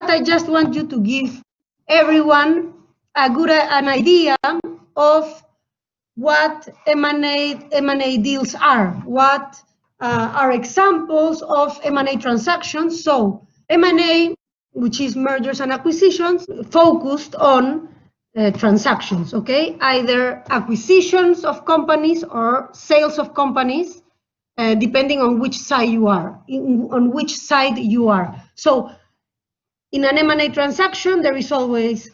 I just want you to give everyone an idea of what M&A deals are, what are examples of M&A transactions. So M&A, which is mergers and acquisitions, focused on transactions, okay? Either acquisitions of companies or sales of companies, depending on which side you are, So in an M&A transaction, there is always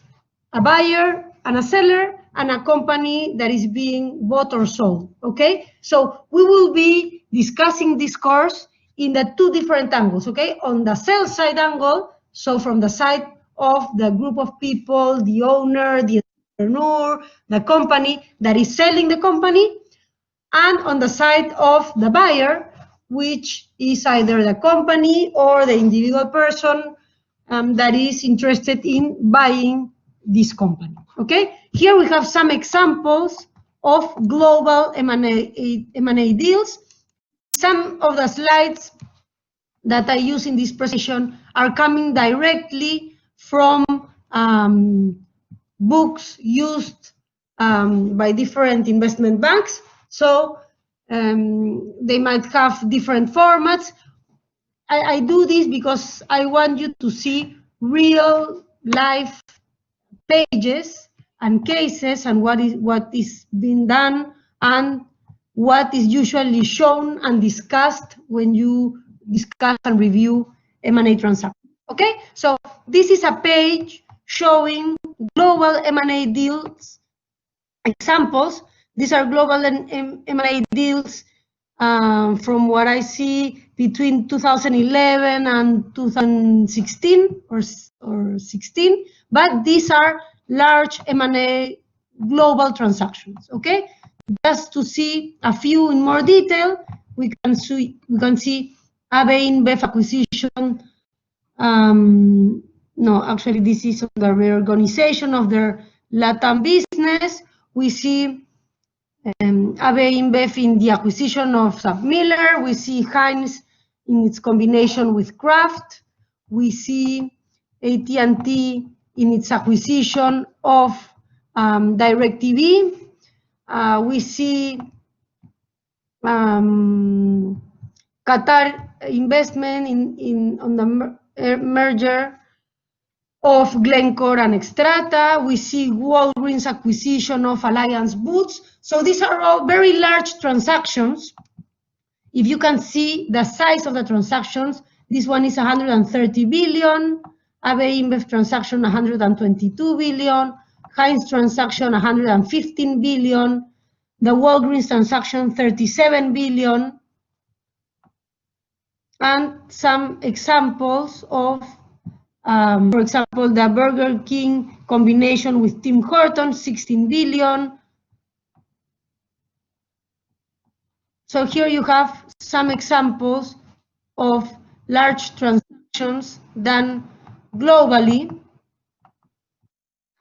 a buyer and a seller and a company that is being bought or sold, okay? So we will be discussing this course in the two different angles, okay? On the sales side angle, so from the side of the group of people, the owner, the entrepreneur, the company that is selling the company, and on the side of the buyer, which is either the company or the individual person that is interested in buying this company, okay? Here we have some examples of global M&A deals. Some of the slides that I use in this presentation are coming directly from books used by different investment banks. So they might have different formats. I do this because I want you to see real life pages and cases and what is being done and what is usually shown and discussed when you discuss and review M&A transactions. Okay, so this is a page showing global M&A deals examples. These are global M&A deals from what I see between 2011 and 2016 or 16, but these are large M&A global transactions, okay? Just to see a few in more detail, we can see AB InBev acquisition. No, actually this is on the reorganization of their Latam business. We see AB InBev in the acquisition of SABMiller. We see Heinz in its combination with Kraft. We see AT&T in its acquisition of DirecTV. We see Qatar investment on the merger of Glencore and Xstrata. We see Walgreens acquisition of Alliance Boots. So these are all very large transactions. If you can see the size of the transactions, this one is 130 billion, AB InBev transaction 122 billion, Heinz transaction 115 billion, the Walgreens transaction 37 billion, and some examples of for example, the Burger King combination with Tim Hortons, 16 billion. So here you have some examples of large transactions done globally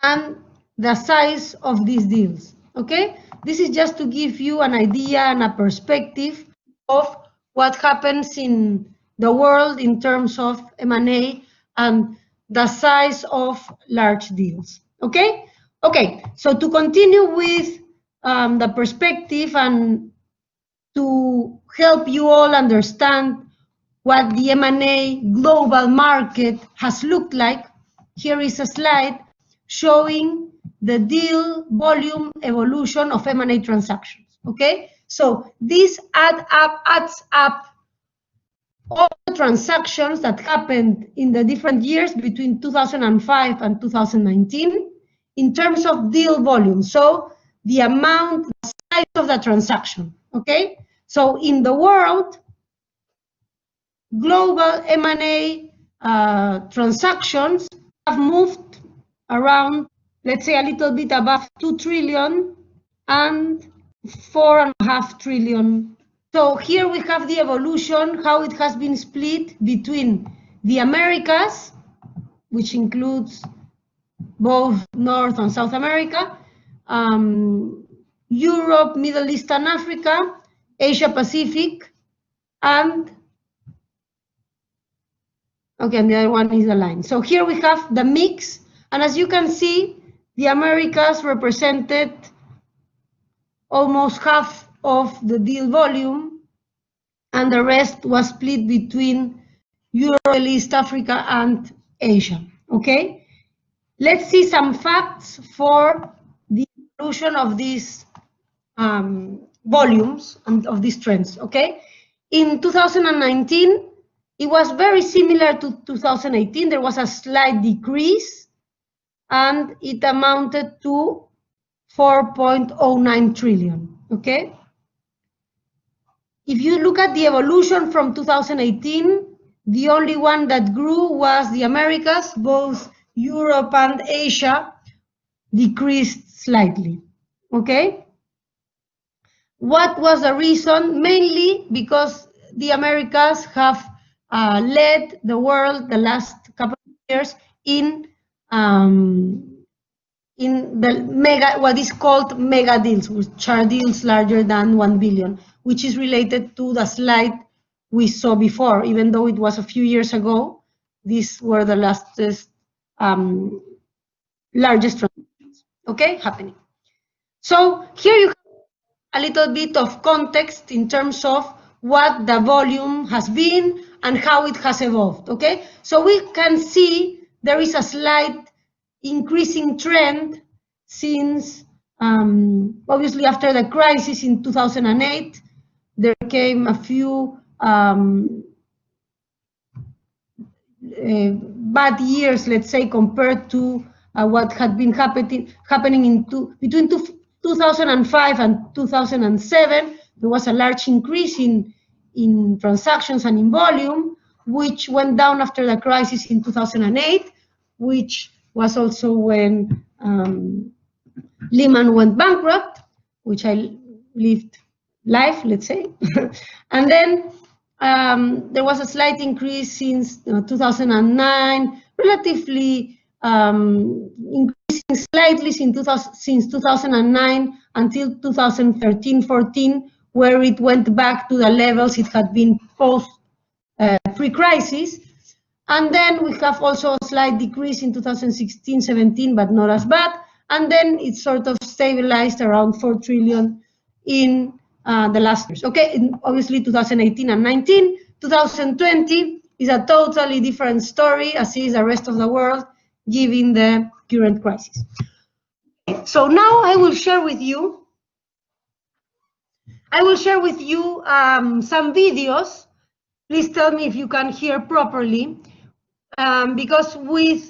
and the size of these deals, okay? This is just to give you an idea and a perspective of what happens in the world in terms of M&A and the size of large deals, okay? Okay, so to continue with the perspective and to help you all understand what the M&A global market has looked like, here is a slide showing the deal volume evolution of M&A transactions, okay? So this adds up all the transactions that happened in the different years between 2005 and 2019 in terms of deal volume. So the amount, the size of the transaction, okay? So in the world, global M&A transactions have moved around, let's say a little bit above 2 trillion and 4.5 trillion. So here we have the evolution, how it has been split between the Americas, which includes both North and South America, Europe, Middle East and Africa, Asia Pacific, and Okay, and the other one is the line. So here we have the mix, and as you can see, the Americas represented almost half of the deal volume, and the rest was split between Europe, East Africa, and Asia. Okay, let's see some facts for the evolution of these volumes and of these trends. Okay, in 2019, it was very similar to 2018. There was a slight decrease, and it amounted to 4.09 trillion. Okay. If you look at the evolution from 2018, the only one that grew was the Americas. Both Europe and Asia decreased slightly. Okay. What was the reason? Mainly because the Americas have led the world the last couple of years in the what is called mega deals, which are deals larger than 1 billion, which is related to the slide we saw before. Even though it was a few years ago, these were the largest transactions, okay, happening. So here you have a little bit of context in terms of what the volume has been and how it has evolved, okay? So we can see there is a slight increasing trend since, obviously after the crisis in 2008, there came a few bad years, let's say, compared to what had been happening between 2005 and 2007. There was a large increase in transactions and in volume, which went down after the crisis in 2008, which was also when Lehman went bankrupt, which I lived life, let's say. And then there was a slight increase since 2009, relatively increasing slightly since 2009 until 2013-14, where it went back to the levels it had been post pre-crisis. And then we have also a slight decrease in 2016-17, but not as bad. And then it sort of stabilized around 4 trillion in the last years. Okay, obviously 2018 and 19. 2020 is a totally different story, as is the rest of the world, given the current crisis. So now I will share with you some videos. Please tell me if you can hear properly, because with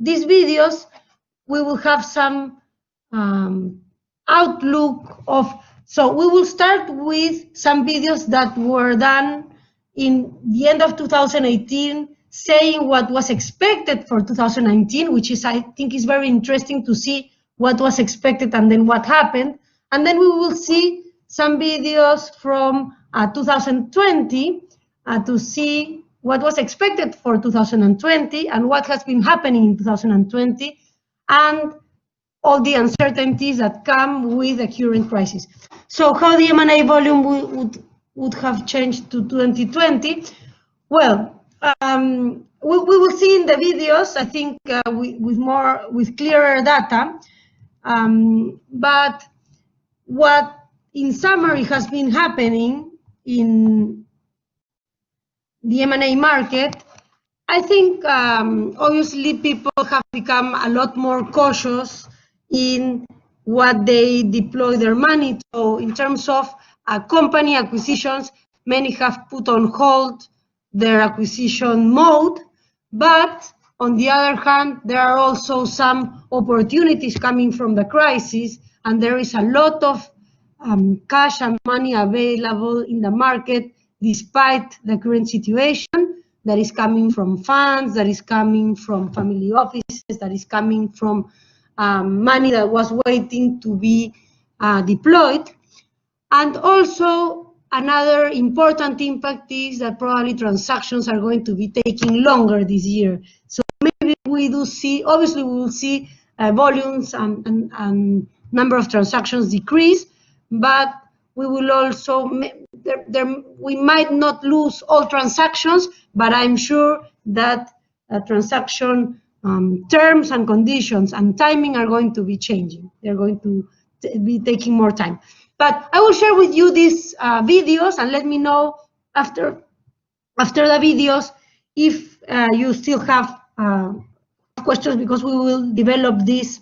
these videos, we will have some outlook of, so we will start with some videos that were done in the end of 2018, saying what was expected for 2019, which is, I think, is very interesting to see what was expected and then what happened. And then we will see some videos from 2020 to see what was expected for 2020 and what has been happening in 2020, and all the uncertainties that come with the current crisis. So how the M&A volume would have changed to 2020? Well, we will see in the videos, I think, with clearer data. But what, in summary, has been happening in the M&A market, I think, obviously, people have become a lot more cautious in what they deploy their money to. In terms of company acquisitions, many have put on hold their acquisition mode, but on the other hand, there are also some opportunities coming from the crisis, and there is a lot of cash and money available in the market despite the current situation, that is coming from funds, that is coming from family offices, that is coming from money that was waiting to be deployed. And also, another important impact is that probably transactions are going to be taking longer this year. So maybe we do see, obviously we will see volumes and number of transactions decrease, but we will also we might not lose all transactions, but I'm sure that transaction terms and conditions and timing are going to be changing. They're going to be taking more time. But I will share with you these videos, and let me know after the videos if you still have questions, because we will develop this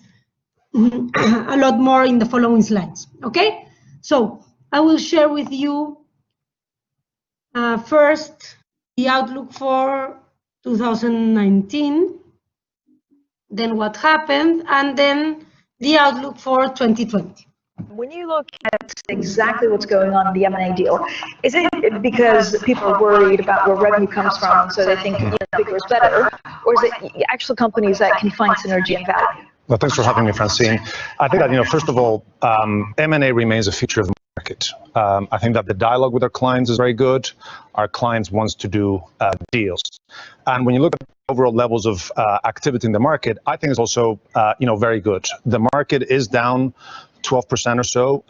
a lot more in the following slides. Okay, so I will share with you first the outlook for 2019, then what happened, and then the outlook for 2020. When you look at exactly what's going on in the M&A deal, is it because people are worried about where revenue comes from, so they think bigger is better, or is it actual companies that can find synergy and value? Well, thanks for having me, Francine. I think that, first of all, M&A remains a feature of the market. I think that the dialogue with our clients is very good. Our clients wants to do deals. And when you look at the overall levels of activity in the market, I think it's also, very good. The market is down 12% or so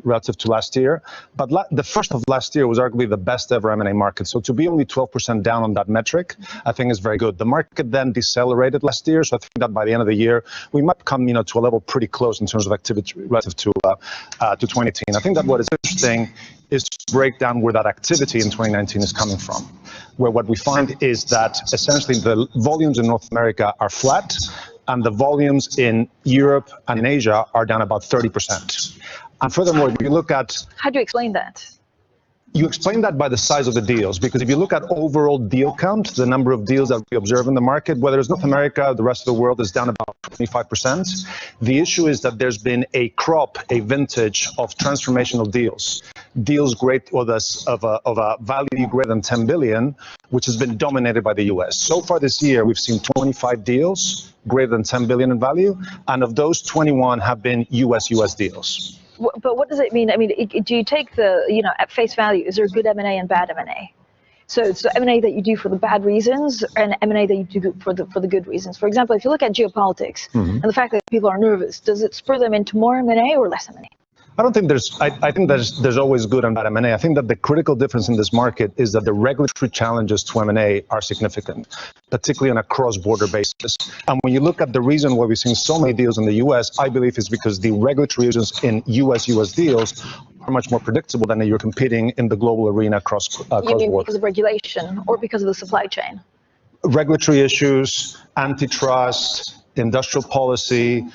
relative to last year. But the first of last year was arguably the best ever M&A market. So to be only 12% down on that metric, I think is very good. The market then decelerated last year. So I think that by the end of the year, we might come to a level pretty close in terms of activity relative to 2018. I think that what is interesting is to break down where that activity in 2019 is coming from, where what we find is that essentially the volumes in North America are flat, and the volumes in Europe and in Asia are down about 30%. And furthermore, if you look at... How do you explain that? You explain that by the size of the deals, because if you look at overall deal count, the number of deals that we observe in the market, whether it's North America, the rest of the world is down about 25%. The issue is that there's been a crop, a vintage of transformational deals of a value greater than 10 billion, which has been dominated by the US. So far this year, we've seen 25 deals greater than 10 billion in value, and of those, 21 have been US deals. But what does it mean? I mean, do you take the, at face value, is there good M&A and bad M&A? So it's the M&A that you do for the bad reasons and M&A that you do for the good reasons. For example, if you look at geopolitics and the fact that people are nervous, does it spur them into more M&A or less M&A? I don't think I think there's always good and bad M&A. I think that the critical difference in this market is that the regulatory challenges to M&A are significant, particularly on a cross-border basis. And when you look at the reason why we've seen so many deals in the US, I believe is because the regulatory issues in US deals are much more predictable than you're competing in the global arena cross-border. You mean because of regulation or because of the supply chain? Regulatory issues, antitrust, industrial policy,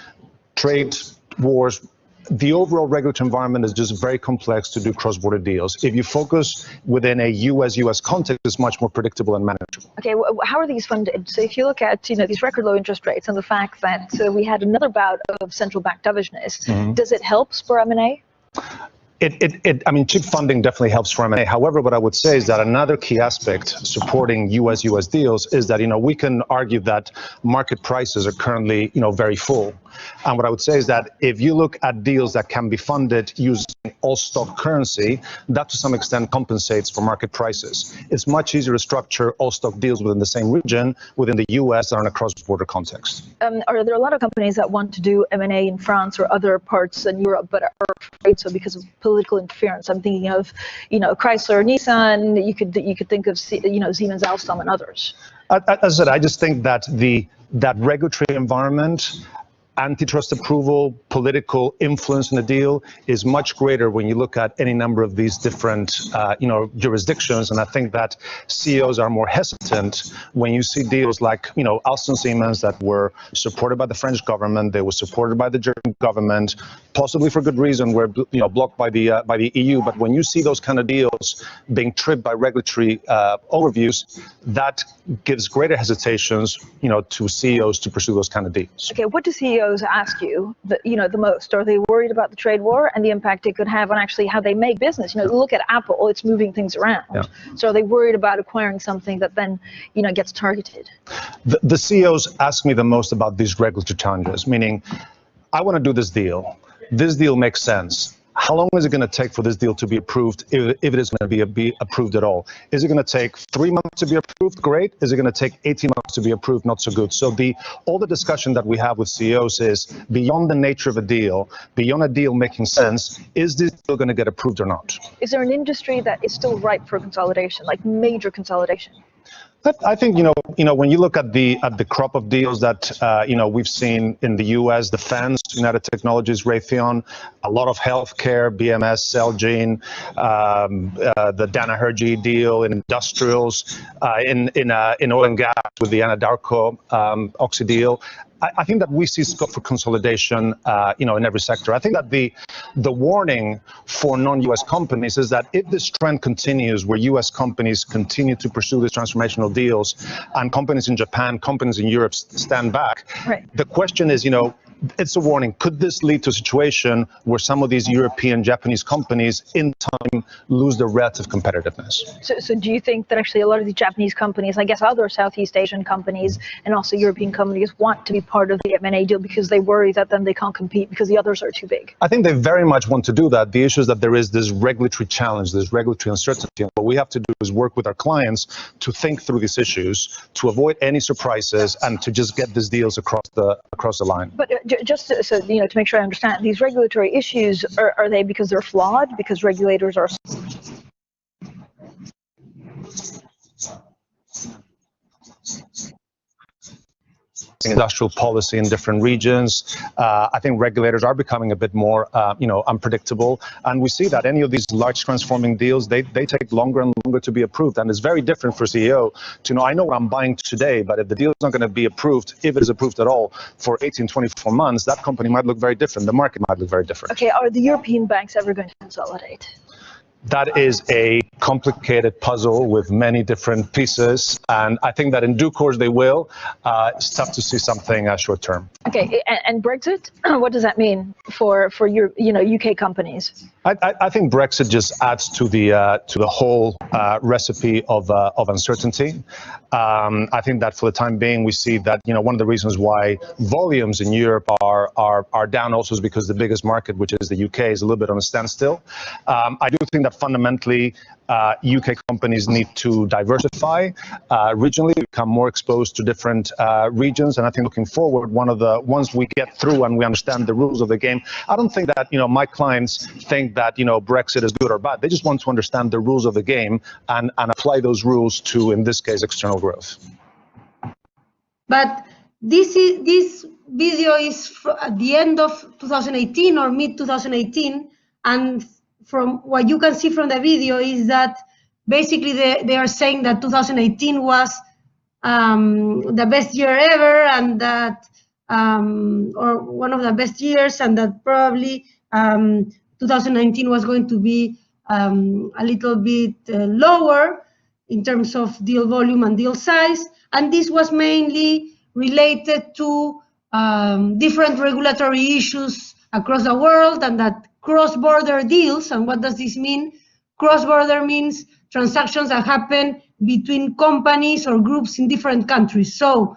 trade wars. The overall regulatory environment is just very complex to do cross-border deals. If you focus within a US context, it's much more predictable and manageable. Okay, how are these funded? So if you look at these record low interest rates and the fact that we had another bout of central bank dovishness, does it help spur M&A? I mean, cheap funding definitely helps for M&A. However, what I would say is that another key aspect supporting US deals is that, we can argue that market prices are currently, very full. And what I would say is that if you look at deals that can be funded using all stock currency, that to some extent compensates for market prices. It's much easier to structure all stock deals within the same region, within the US or in a cross-border context. Are there a lot of companies that want to do M&A in France or other parts in Europe, but are afraid so because of political interference? I'm thinking of, Chrysler, Nissan. You could think of, Siemens, Alstom, and others. As I said, I just think that that regulatory environment, antitrust approval, political influence in the deal is much greater when you look at any number of these different, jurisdictions. And I think that CEOs are more hesitant when you see deals like, Alstom, Siemens that were supported by the French government, they were supported by the German government, possibly for good reason, were blocked by the EU. But when you see those kind of deals being tripped by regulatory overviews, that gives greater hesitations, to CEOs to pursue those kind of deals. Okay, what do CEOs ask you the most? Are they worried about the trade war and the impact it could have on actually how they make business? Look at Apple, it's moving things around. Yeah. So are they worried about acquiring something that then, gets targeted? The CEOs ask me the most about these regulatory challenges, meaning I want to do this deal. This deal makes sense. how long is it going to take for this deal to be approved, if it is going to be approved at all? Is it going to take 3 months to be approved? Great. Is it going to take 18 months to be approved? Not so good. So all the discussion that we have with CEOs is beyond the nature of a deal, beyond a deal making sense, is this deal going to get approved or not? Is there an industry that is still ripe for consolidation, like major consolidation? But I think, when you look at the crop of deals that, we've seen in the U.S., defense, United Technologies, Raytheon, a lot of healthcare, BMS, Celgene, the Danaher deal in industrials, in oil and gas with the Anadarko Oxy deal. I think that we see scope for consolidation, in every sector. I think that the warning for non-U.S. companies is that if this trend continues, where U.S. companies continue to pursue these transformational deals, and companies in Japan, companies in Europe stand back, right. The question is, it's a warning. Could this lead to a situation where some of these European, Japanese companies in time lose their relative competitiveness? So do you think that actually a lot of these Japanese companies, I guess other Southeast Asian companies and also European companies want to be part of the M&A deal because they worry that then they can't compete because the others are too big? I think they very much want to do that. The issue is that there is this regulatory challenge, this regulatory uncertainty. And what we have to do is work with our clients to think through these issues, to avoid any surprises, and to just get these deals across the line. But just so to make sure I understand, these regulatory issues, are they because they're flawed, because regulators are industrial policy in different regions? I think regulators are becoming a bit more, unpredictable, and we see that any of these large transforming deals, they take longer and longer to be approved, and it's very different for CEO to know, I know what I'm buying today, but if the deal is not going to be approved, if it is approved at all, for 18, 24 months, that company might look very different. The market might look very different. Okay, are the European banks ever going to consolidate? That is a complicated puzzle with many different pieces, and I think that in due course they will. It's tough to see something short term. Okay, and Brexit, what does that mean for your UK companies? I think Brexit just adds to the whole recipe of uncertainty. I think that for the time being, we see that one of the reasons why volumes in Europe are down also is because the biggest market, which is the UK, is a little bit on a standstill. I do think that fundamentally UK companies need to diversify regionally, become more exposed to different regions, and I think looking forward, once we get through and we understand the rules of the game, I don't think that my clients think that Brexit is good or bad. They just want to understand the rules of the game and apply those rules to, in this case, external growth. But this video is at the end of 2018 or mid 2018, and from what you can see from the video is that basically they are saying that 2018 was the best year ever, and that or one of the best years, and that probably 2019 was going to be a little bit lower in terms of deal volume and deal size, and this was mainly related to different regulatory issues across the world, and that cross-border deals. And what does this mean? Cross-border means transactions that happen between companies or groups in different countries. So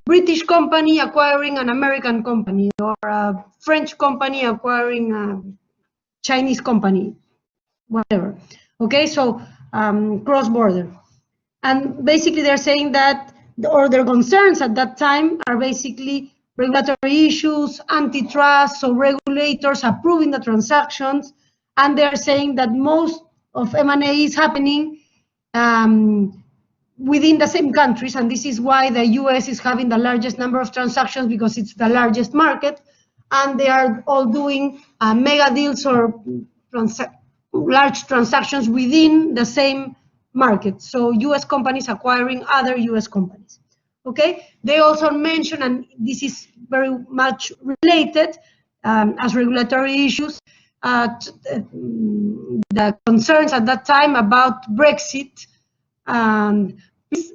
British company acquiring an American company, or a French company acquiring a Chinese company, whatever. Okay, so cross-border. And basically they're saying that, or their concerns at that time are basically regulatory issues, antitrust, so regulators approving the transactions, and they're saying that most of M&A is happening within the same countries, and this is why the US is having the largest number of transactions, because it's the largest market, and they are all doing mega deals or large transactions within the same market. So US companies acquiring other US companies. Okay, they also mention, and this is very much related as regulatory issues, the concerns at that time about Brexit. Please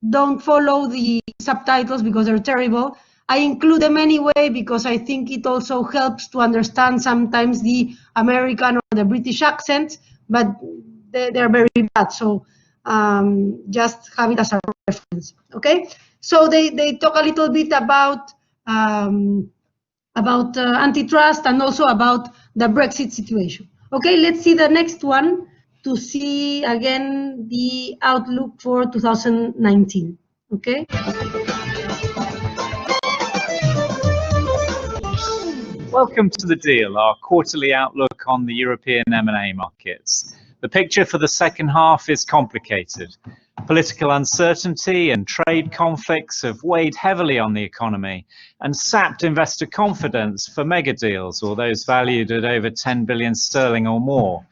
don't follow the subtitles because they're terrible. I include them anyway because I think it also helps to understand sometimes the American or the British accent, but they're very bad. So just have it as a reference. Okay, so they talk a little bit about about antitrust and also about the Brexit situation. Okay, let's see the next one to see again the outlook for 2019. Okay. Welcome to The Deal, our quarterly outlook on the European M&A markets. The picture for the second half is complicated. Political uncertainty and trade conflicts have weighed heavily on the economy and sapped investor confidence for mega deals or those valued at over 10 billion sterling or more.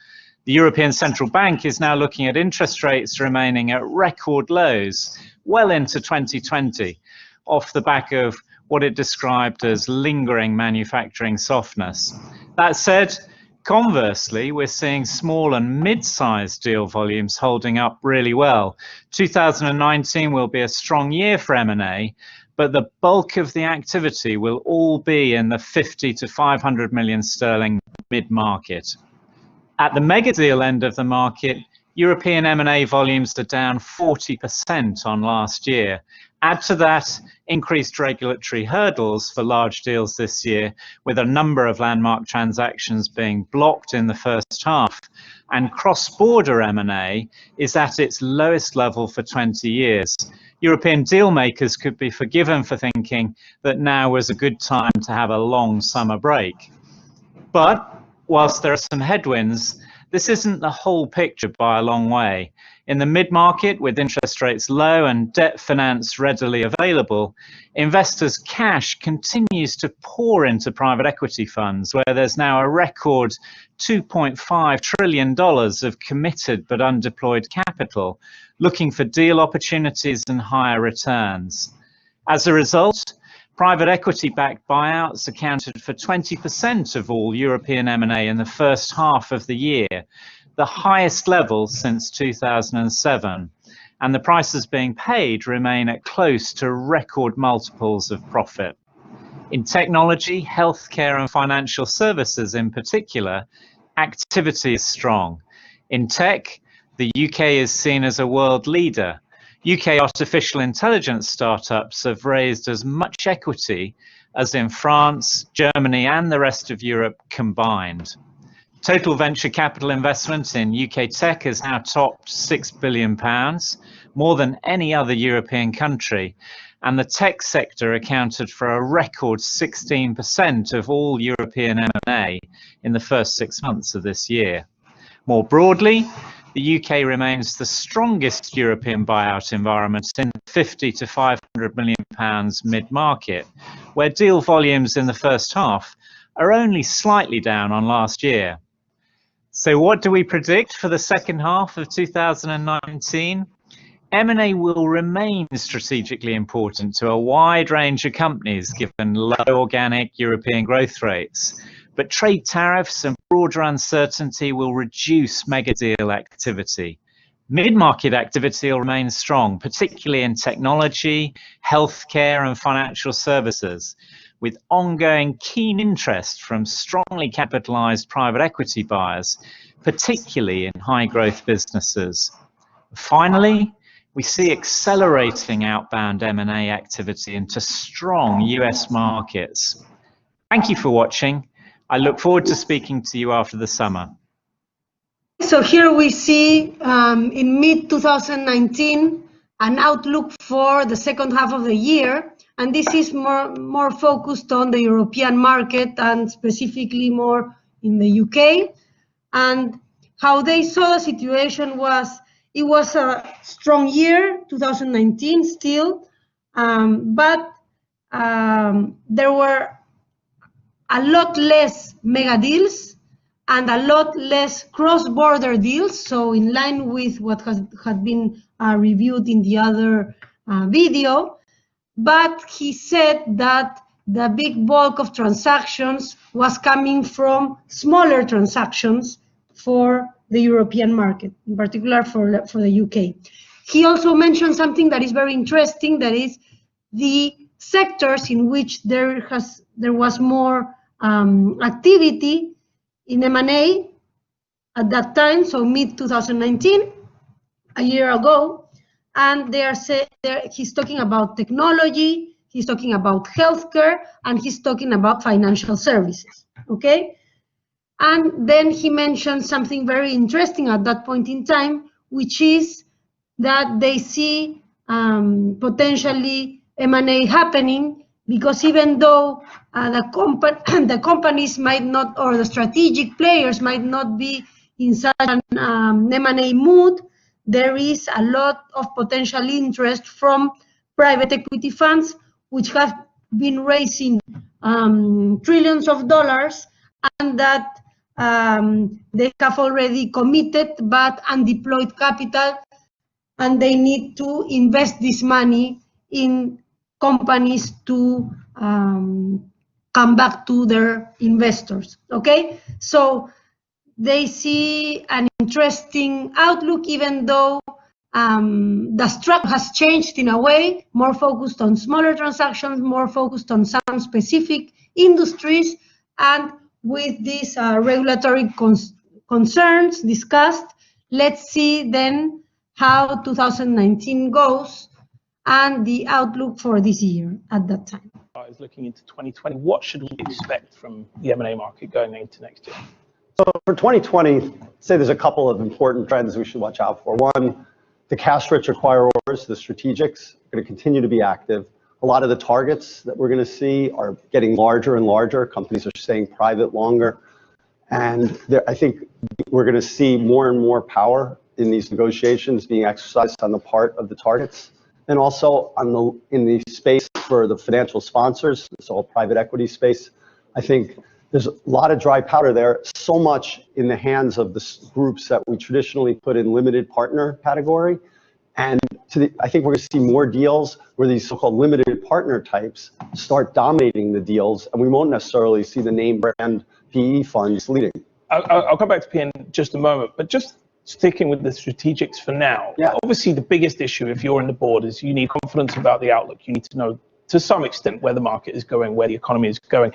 The European Central Bank is now looking at interest rates remaining at record lows well into 2020, off the back of what it described as lingering manufacturing softness. That said, conversely, we're seeing small and mid-sized deal volumes holding up really well. 2019 will be a strong year for M&A, but the bulk of the activity will all be in the 50 to 500 million sterling mid-market. At the mega deal end of the market, European M&A volumes are down 40% on last year. Add to that increased regulatory hurdles for large deals this year, with a number of landmark transactions being blocked in the first half, and cross-border M&A is at its lowest level for 20 years. European deal makers could be forgiven for thinking that now was a good time to have a long summer break. But whilst there are some headwinds, this isn't the whole picture by a long way. In the mid-market, with interest rates low and debt finance readily available, investors' cash continues to pour into private equity funds, where there's now a record $2.5 trillion of committed but undeployed capital, looking for deal opportunities and higher returns. As a result, private equity-backed buyouts accounted for 20% of all European M&A in the first half of the year, the highest level since 2007, and the prices being paid remain at close to record multiples of profit. In technology, healthcare and financial services in particular, activity is strong. In tech, the UK is seen as a world leader. UK artificial intelligence startups have raised as much equity as in France, Germany and the rest of Europe combined. Total venture capital investment in UK tech has now topped £6 billion, more than any other European country, and the tech sector accounted for a record 16% of all European M&A in the first 6 months of this year. More broadly, the UK remains the strongest European buyout environment in 50 to 500 million pounds mid-market, where deal volumes in the first half are only slightly down on last year. So what do we predict for the second half of 2019? M&A will remain strategically important to a wide range of companies given low organic European growth rates. But trade tariffs and broader uncertainty will reduce mega deal activity. Mid-market activity will remain strong, particularly in technology, healthcare and financial services, with ongoing keen interest from strongly capitalized private equity buyers, particularly in high-growth businesses. Finally, we see accelerating outbound M&A activity into strong US markets. Thank you for watching. I look forward to speaking to you after the summer. So here we see in mid-2019 an outlook for the second half of the year, and this is more focused on the European market and specifically more in the UK. And how they saw the situation was, it was a strong year, 2019 still, but there were a lot less mega deals and a lot less cross-border deals. So in line with what had been reviewed in the other video, but he said that the big bulk of transactions was coming from smaller transactions for the European market, in particular for the UK. He also mentioned something that is very interesting, that is the sectors in which there was more activity in M&A at that time, so mid-2019, a year ago, and he's talking about technology, he's talking about healthcare, and he's talking about financial services, okay? And then he mentioned something very interesting at that point in time, which is that they see potentially M&A happening, because even though the companies might not, or the strategic players might not be in such an M&A mood, there is a lot of potential interest from private equity funds, which have been raising trillions of dollars, and that they have already committed but undeployed capital, and they need to invest this money in companies to come back to their investors, okay? So they see an interesting outlook, even though the structure has changed in a way, more focused on smaller transactions, more focused on some specific industries, and with these regulatory concerns discussed, let's see then how 2019 goes and the outlook for this year at that time. Is looking into 2020, what should we expect from the M&A market going into next year? So for 2020, say there's a couple of important trends we should watch out for. One, the cash-rich acquirers, the strategics, are going to continue to be active. A lot of the targets that we're going to see are getting larger and larger. Companies are staying private longer. And I think we're going to see more and more power in these negotiations being exercised on the part of the targets. And also in the space for the financial sponsors, this whole private equity space, I think there's a lot of dry powder there, so much in the hands of the groups that we traditionally put in limited partner category. And I think we're going to see more deals where these so-called limited partner types start dominating the deals, and we won't necessarily see the name brand PE funds leading. I'll come back to PE in just a moment, but just sticking with the strategics for now. Yeah. Obviously, the biggest issue if you're in the board is you need confidence about the outlook. You need to know to some extent where the market is going, where the economy is going.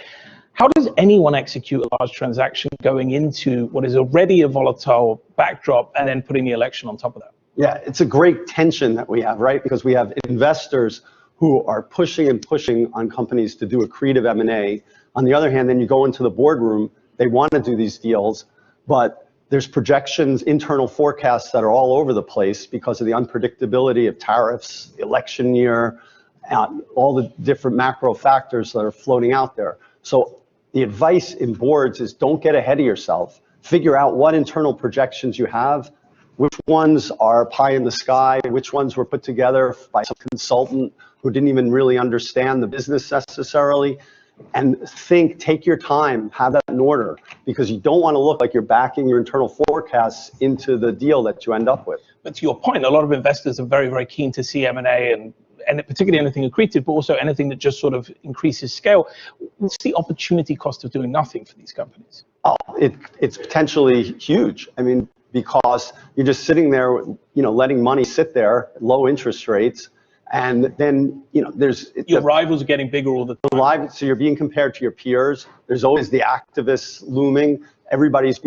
How does anyone execute a large transaction going into what is already a volatile backdrop and then putting the election on top of that? Yeah, it's a great tension that we have, right? Because we have investors who are pushing and pushing on companies to do accretive M&A. On the other hand, then you go into the boardroom, they want to do these deals, but there's projections, internal forecasts that are all over the place because of the unpredictability of tariffs, the election year, all the different macro factors that are floating out there. So the advice in boards is don't get ahead of yourself. Figure out what internal projections you have, which ones are pie in the sky, which ones were put together by some consultant who didn't even really understand the business necessarily. And take your time, have that in order, because you don't want to look like you're backing your internal forecasts into the deal that you end up with. But to your point, a lot of investors are very, very keen to see M&A and particularly anything accretive, but also anything that just sort of increases scale. What's the opportunity cost of doing nothing for these companies? Oh, it's potentially huge. I mean, because you're just sitting there, letting money sit there, low interest rates, and then, your rivals are getting bigger all the time. So you're being compared to your peers. There's always the activists looming. Everybody's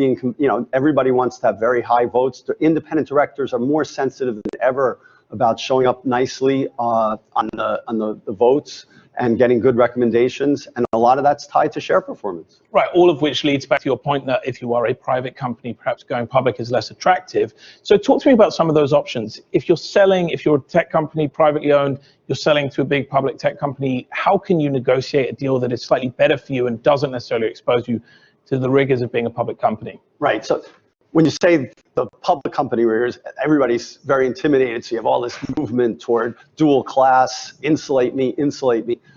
everybody wants to have very high votes. The independent directors are more sensitive than ever about showing up nicely on the votes and getting good recommendations, and a lot of that's tied to share performance. Right, all of which leads back to your point that if you are a private company, perhaps going public is less attractive. So talk to me about some of those options. If you're a tech company, privately owned, you're selling to a big public tech company, how can you negotiate a deal that is slightly better for you and doesn't necessarily expose you to the rigors of being a public company? Right, so when you say the public company rigors, everybody's very intimidated. So you have all this movement toward dual class, insulate me.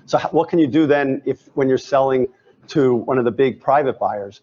So what can you do then when you're selling to one of the big private buyers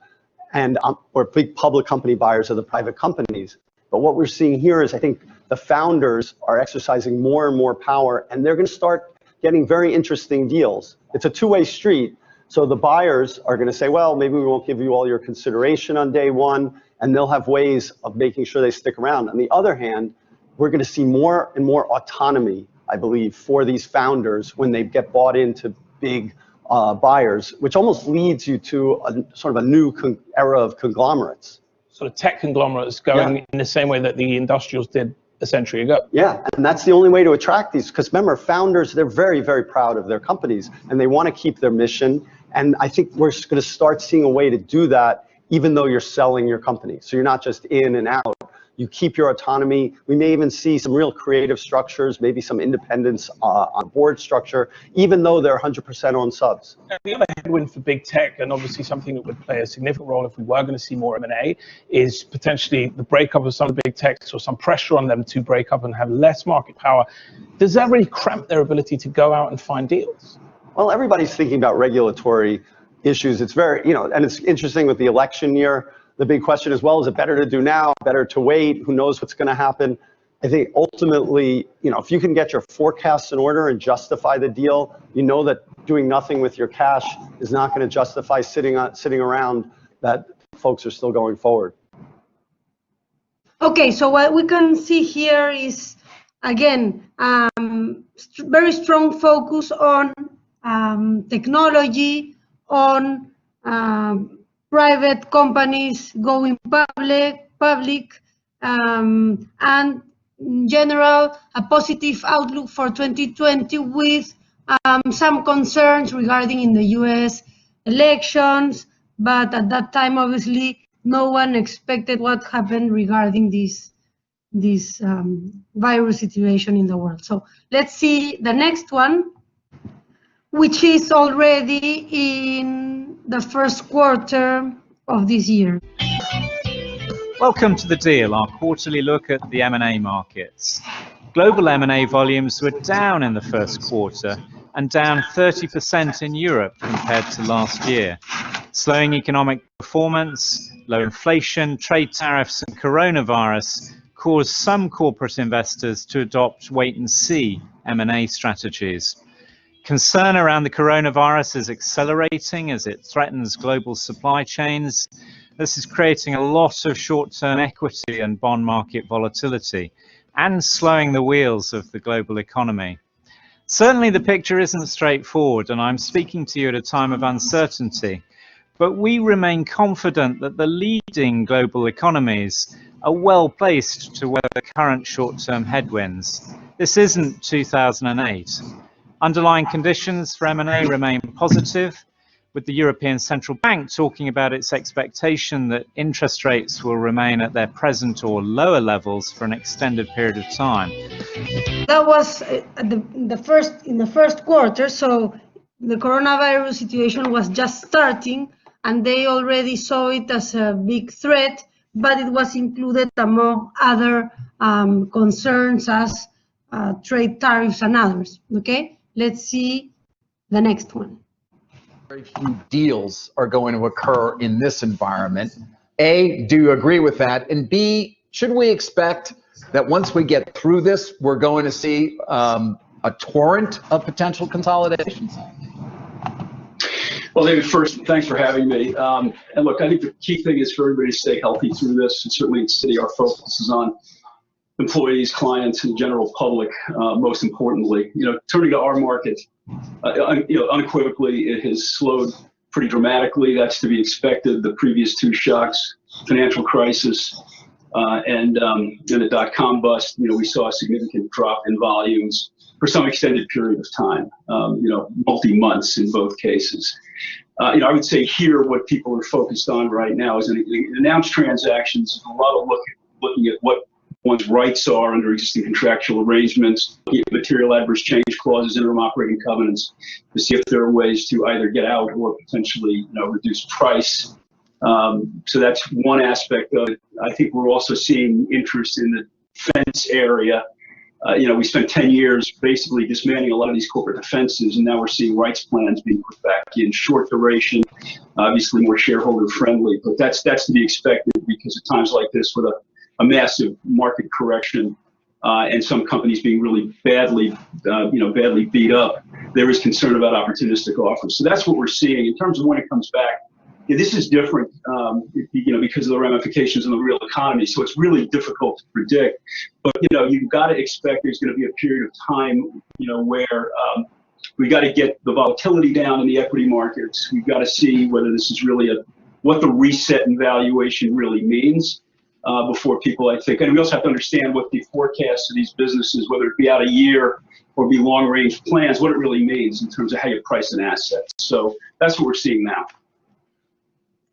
or big public company buyers of the private companies? But what we're seeing here is I think the founders are exercising more and more power, and they're going to start getting very interesting deals. It's a two-way street. So the buyers are going to say, well, maybe we won't give you all your consideration on day one, and they'll have ways of making sure they stick around. On the other hand, we're going to see more and more autonomy, I believe, for these founders when they get bought into big buyers, which almost leads you to a sort of a new era of conglomerates. Sort of tech conglomerates going in the same way that the industrials did a century ago. Yeah, and that's the only way to attract these, because remember, founders, they're very, very proud of their companies, and they want to keep their mission. And I think we're going to start seeing a way to do that, even though you're selling your company. So you're not just in and out. You keep your autonomy. We may even see some real creative structures, maybe some independence on board structure, even though they're 100% owned subs. The other headwind for big tech, and obviously something that would play a significant role if we were going to see more M&A, is potentially the breakup of some of the big techs, or some pressure on them to break up and have less market power. Does that really cramp their ability to go out and find deals? Well, everybody's thinking about regulatory issues. It's very, and it's interesting with the election year. The big question is, well, is it better to do now, better to wait? Who knows what's going to happen? I think ultimately, if you can get your forecasts in order and justify the deal, you know that doing nothing with your cash is not going to justify sitting around, that folks are still going forward. Okay, so what we can see here is, again, very strong focus on technology, on private companies going public, and in general, a positive outlook for 2020 with some concerns regarding in the US elections, but at that time, obviously, no one expected what happened regarding this virus situation in the world. So let's see the next one, which is already in the first quarter of this year. Welcome to The Deal, our quarterly look at the M&A markets. Global M&A volumes were down in the first quarter and down 30% in Europe compared to last year. Slowing economic performance, low inflation, trade tariffs and coronavirus caused some corporate investors to adopt wait-and-see M&A strategies. Concern around the coronavirus is accelerating as it threatens global supply chains. This is creating a lot of short-term equity and bond market volatility and slowing the wheels of the global economy. Certainly the picture isn't straightforward, and I'm speaking to you at a time of uncertainty, but we remain confident that the leading global economies are well placed to weather current short-term headwinds. This isn't 2008. Underlying conditions for M&A remain positive, with the European Central Bank talking about its expectation that interest rates will remain at their present or lower levels for an extended period of time. That was in the first quarter, so the coronavirus situation was just starting, and they already saw it as a big threat, but it was included among other concerns as trade tariffs and others. Okay, let's see the next one. Very few deals are going to occur in this environment. A, do you agree with that? And B, should we expect that once we get through this, we're going to see a torrent of potential consolidations? Well, David, first, thanks for having me. And look, I think the key thing is for everybody to stay healthy through this. And certainly at Citi, our focus is on employees, clients, and the general public, most importantly. Turning to our market, unequivocally, it has slowed pretty dramatically. That's to be expected. The previous two shocks, financial crisis and the dot-com bust, we saw a significant drop in volumes for some extended period of time, multi-months in both cases. I would say here what people are focused on right now is in announced transactions, a lot of looking at what one's rights are under existing contractual arrangements, material adverse change clauses, interim operating covenants, to see if there are ways to either get out or potentially reduce price. So that's one aspect of it. I think we're also seeing interest in the defense area. We spent 10 years basically dismantling a lot of these corporate defenses, and now we're seeing rights plans being put back in, short duration, obviously more shareholder friendly, but that's to be expected because at times like this with a massive market correction and some companies being really badly beat up, there is concern about opportunistic offers. So that's what we're seeing. In terms of when it comes back, this is different, because of the ramifications in the real economy. So it's really difficult to predict. But you've got to expect there's going to be a period of time, where we got to get the volatility down in the equity markets. We've got to see whether this is really what the reset in valuation really means. before people, I think. And we also have to understand what the forecasts of these businesses, whether it be out a year or be long-range plans, what it really means in terms of how you price an asset. So that's what we're seeing now.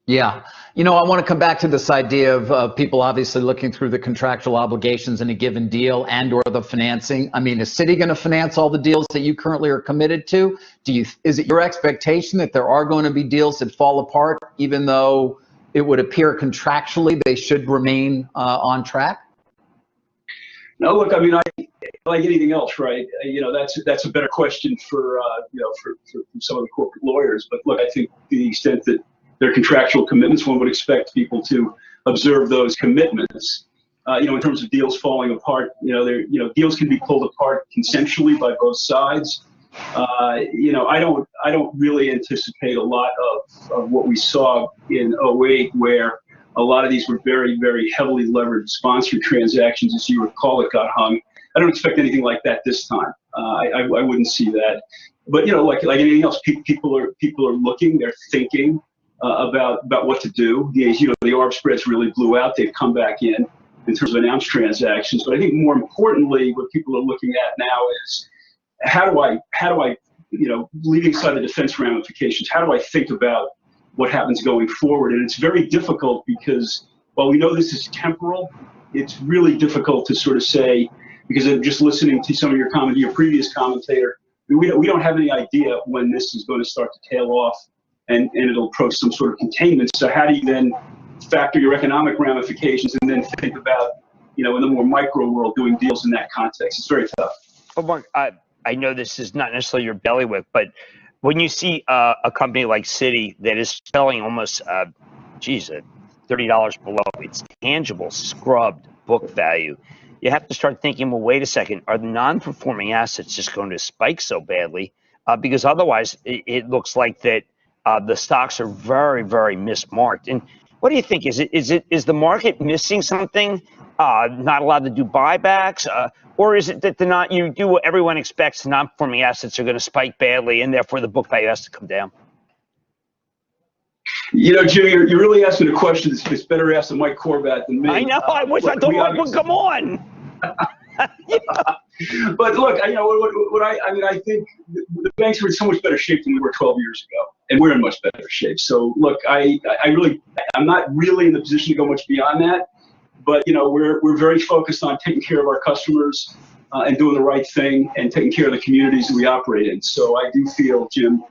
Yeah. I want to come back to this idea of people obviously looking through the contractual obligations in a given deal and or the financing. I mean, is Citi going to finance all the deals that you currently are committed to? Is it your expectation that there are going to be deals that fall apart, even though it would appear contractually they should remain on track? No, look, I mean, like anything else, right? That's a better question for some of the corporate lawyers. But look, I think to the extent that their contractual commitments, one would expect people to observe those commitments. In terms of deals falling apart, deals can be pulled apart consensually by both sides. I don't really anticipate a lot of what we saw in 2008, where a lot of these were very, very heavily leveraged sponsored transactions, as you recall, it got hung. I don't expect anything like that this time. I wouldn't see that. But like anything else, people are looking, they're thinking about what to do. The arb spreads really blew out. They've come back in terms of announced transactions. But I think more importantly, what people are looking at now is how do I leaving aside the defense ramifications, how do I think about what happens going forward? And it's very difficult because while we know this is temporal, it's really difficult to sort of say, because I'm just listening to some of your previous commentator, we don't have any idea when this is going to start to tail off and it'll approach some sort of containment. So how do you then factor your economic ramifications and then think about, in the more micro world, doing deals in that context? It's very tough. Well, Mark, I know this is not necessarily your bailiwick, but when you see a company like Citi that is selling almost, $30 below its tangible scrubbed book value, you have to start thinking, well, wait a second, are the non-performing assets just going to spike so badly? Because otherwise, it looks like that the stocks are very, very mismarked. And what do you think? Is the market missing something? Not allowed to do buybacks, or is it that you do what everyone expects? Non-performing assets are going to spike badly, and therefore the book value has to come down. Jimmy, you're really asking a question that's better asked to Mike Corbat than me. I know. I wish I thought Mike would come on. But look, I think the banks are in so much better shape than we were 12 years ago, and we're in much better shape. So look, I'm not really in the position to go much beyond that, but we're very focused on taking care of our customers and doing the right thing and taking care of the communities that we operate in. So I do feel, Jim,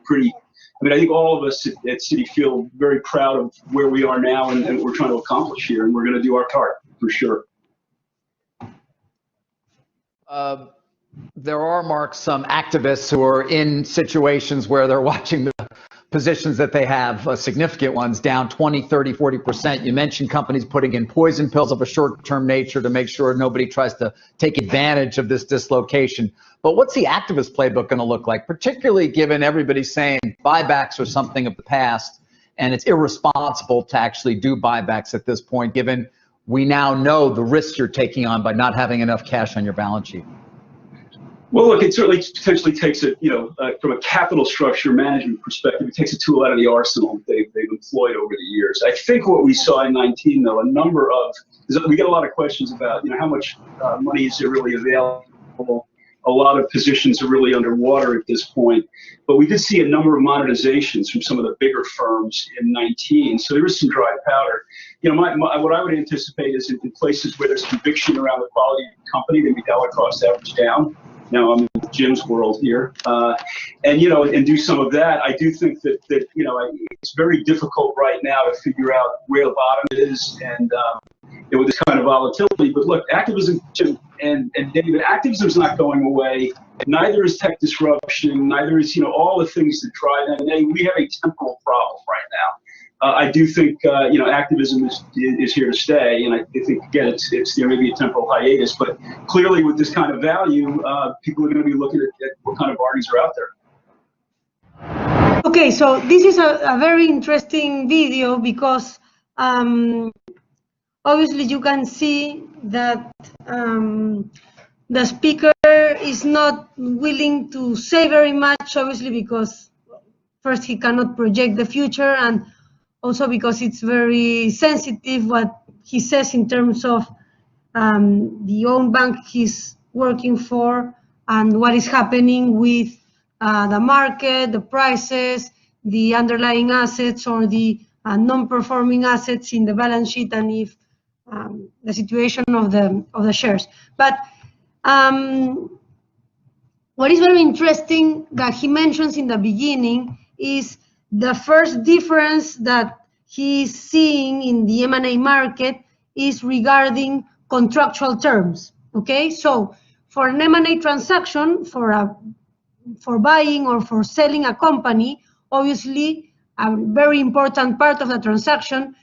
I think all of us at Citi feel very proud of where we are now and what we're trying to accomplish here, and we're going to do our part for sure. There are, Mark, some activists who are in situations where they're watching the positions that they have, significant ones, down 20, 30, 40%. You mentioned companies putting in poison pills of a short-term nature to make sure nobody tries to take advantage of this dislocation. But what's the activist playbook going to look like, particularly given everybody's saying buybacks are something of the past, and it's irresponsible to actually do buybacks at this point, given we now know the risks you're taking on by not having enough cash on your balance sheet? Well, look, it certainly potentially takes it, from a capital structure management perspective, it takes a tool out of the arsenal they've employed over the years. I think what we saw in 19, though, we get a lot of questions about, how much money is there really available. A lot of positions are really underwater at this point, but we did see a number of monetizations from some of the bigger firms in 19. So there is some dry powder. What I would anticipate is in places where there's conviction around the quality of the company, maybe dollar cost average down. Now I'm in Jim's world here, and do some of that. I do think that it's very difficult right now to figure out where the bottom is, and with this kind of volatility. But look, activism, Jim and David, activism is not going away. Neither is tech disruption. Neither is all the things that drive M&A. We have a temporal problem right now. I do think activism is here to stay, and I think again it's maybe a temporal hiatus, but clearly with this kind of value, people are going to be looking at what kind of bargains are out there. Okay, so this is a very interesting video because obviously you can see that the speaker is not willing to say very much, obviously because first he cannot project the future, and also because it's very sensitive what he says in terms of the own bank he's working for and what is happening with the market, the prices, the underlying assets or the non-performing assets in the balance sheet, and if the situation of the shares. But what is very interesting that he mentions in the beginning is the first difference that he's seeing in the M&A market is regarding contractual terms. Okay, so for an M&A transaction, for buying or for selling a company, obviously a very important part of the transaction,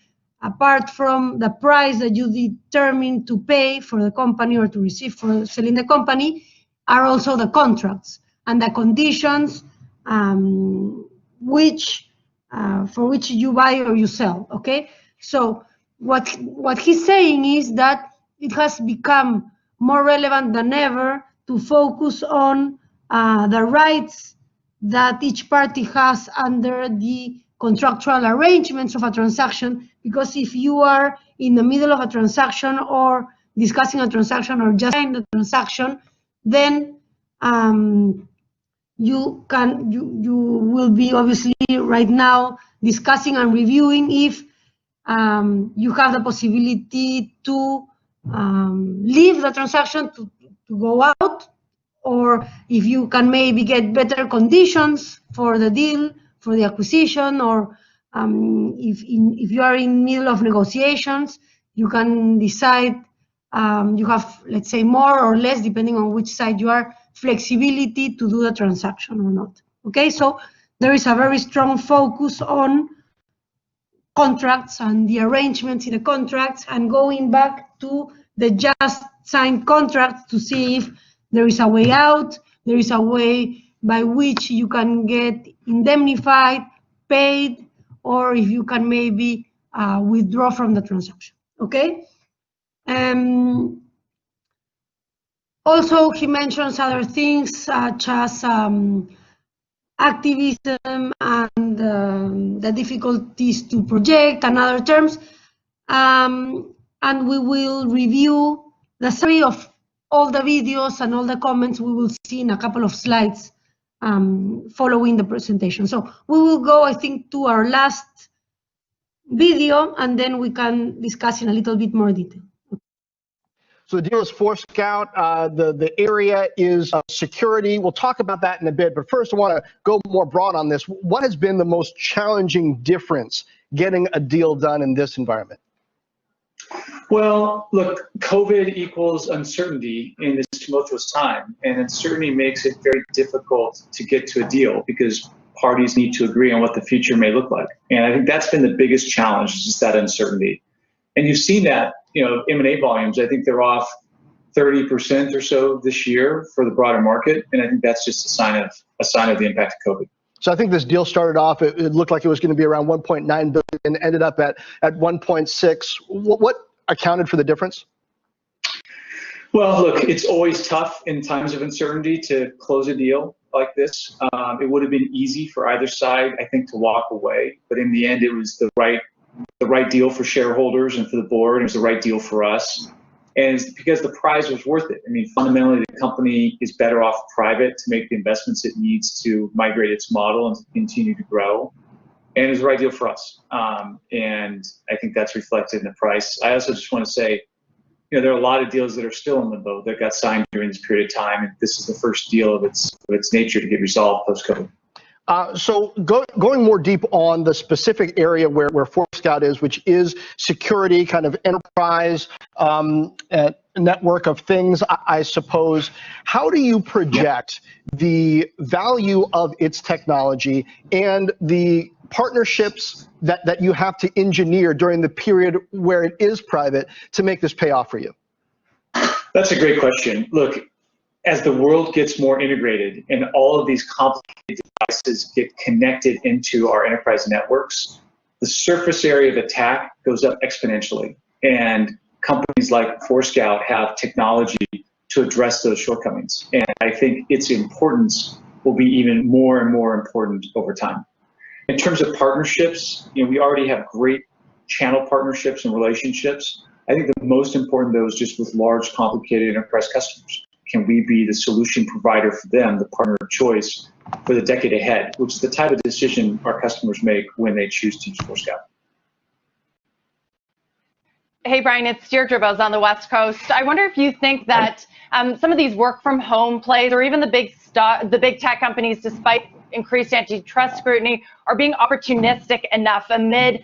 apart from the price that you determine to pay for the company or to receive for selling the company, are also the contracts and the conditions for which you buy or you sell. Okay, so what he's saying is that it has become more relevant than ever to focus on the rights that each party has under the contractual arrangements of a transaction, because if you are in the middle of a transaction or discussing a transaction or just in the transaction, then you will be obviously right now discussing and reviewing if you have the possibility to leave the transaction to go out, or if you can maybe get better conditions for the deal, for the acquisition, or if you are in the middle of negotiations, you can decide. You have, let's say, more or less, depending on which side you are, flexibility to do the transaction or not. Okay, so there is a very strong focus on contracts and the arrangements in the contracts, and going back to the just signed contracts to see if there is a way out, there is a way by which you can get indemnified, paid, or if you can maybe withdraw from the transaction. Okay. Also, he mentions other things such as activism and the difficulties to project and other terms. And we will review the summary of all the videos and all the comments we will see in a couple of slides following the presentation. So we will go, I think, to our last video, and then we can discuss in a little bit more detail. So the deal is Forescout. The area is security. We'll talk about that in a bit, but first I want to go more broad on this. What has been the most challenging difference getting a deal done in this environment? Well, look, COVID equals uncertainty in this tumultuous time, and uncertainty makes it very difficult to get to a deal because parties need to agree on what the future may look like. And I think that's been the biggest challenge, is just that uncertainty. And you've seen that, M&A volumes, I think they're off 30% or so this year for the broader market. And I think that's just a sign of the impact of COVID. So I think this deal started off, it looked like it was going to be around 1.9 billion, ended up at 1.6. What accounted for the difference? Well, look, it's always tough in times of uncertainty to close a deal like this. It would have been easy for either side, I think, to walk away. But in the end, it was the right deal for shareholders and for the board. And it was the right deal for us. And it's because the prize was worth it. I mean, fundamentally, the company is better off private to make the investments it needs to migrate its model and to continue to grow. And it was the right deal for us. And I think that's reflected in the price. I also just want to say, there are a lot of deals that are still in limbo that got signed during this period of time. And this is the first deal of its nature to get resolved post-COVID. So going more deep on the specific area where Forescout is, which is security, kind of enterprise network of things, I suppose. How do you project the value of its technology and the partnerships that you have to engineer during the period where it is private to make this pay off for you? That's a great question. Look, as the world gets more integrated and all of these complicated devices get connected into our enterprise networks, the surface area of attack goes up exponentially. And companies like Forescout have technology to address those shortcomings. And I think its importance will be even more and more important over time. In terms of partnerships, we already have great channel partnerships and relationships. I think the most important, though, is just with large, complicated enterprise customers. Can we be the solution provider for them, the partner of choice for the decade ahead, which is the type of decision our customers make when they choose to use Forescout. Hey, Brian, it's Deirdre Bose on the West Coast. I wonder if you think that some of these work from home plays, or even the big tech companies, despite increased antitrust scrutiny, are being opportunistic enough amid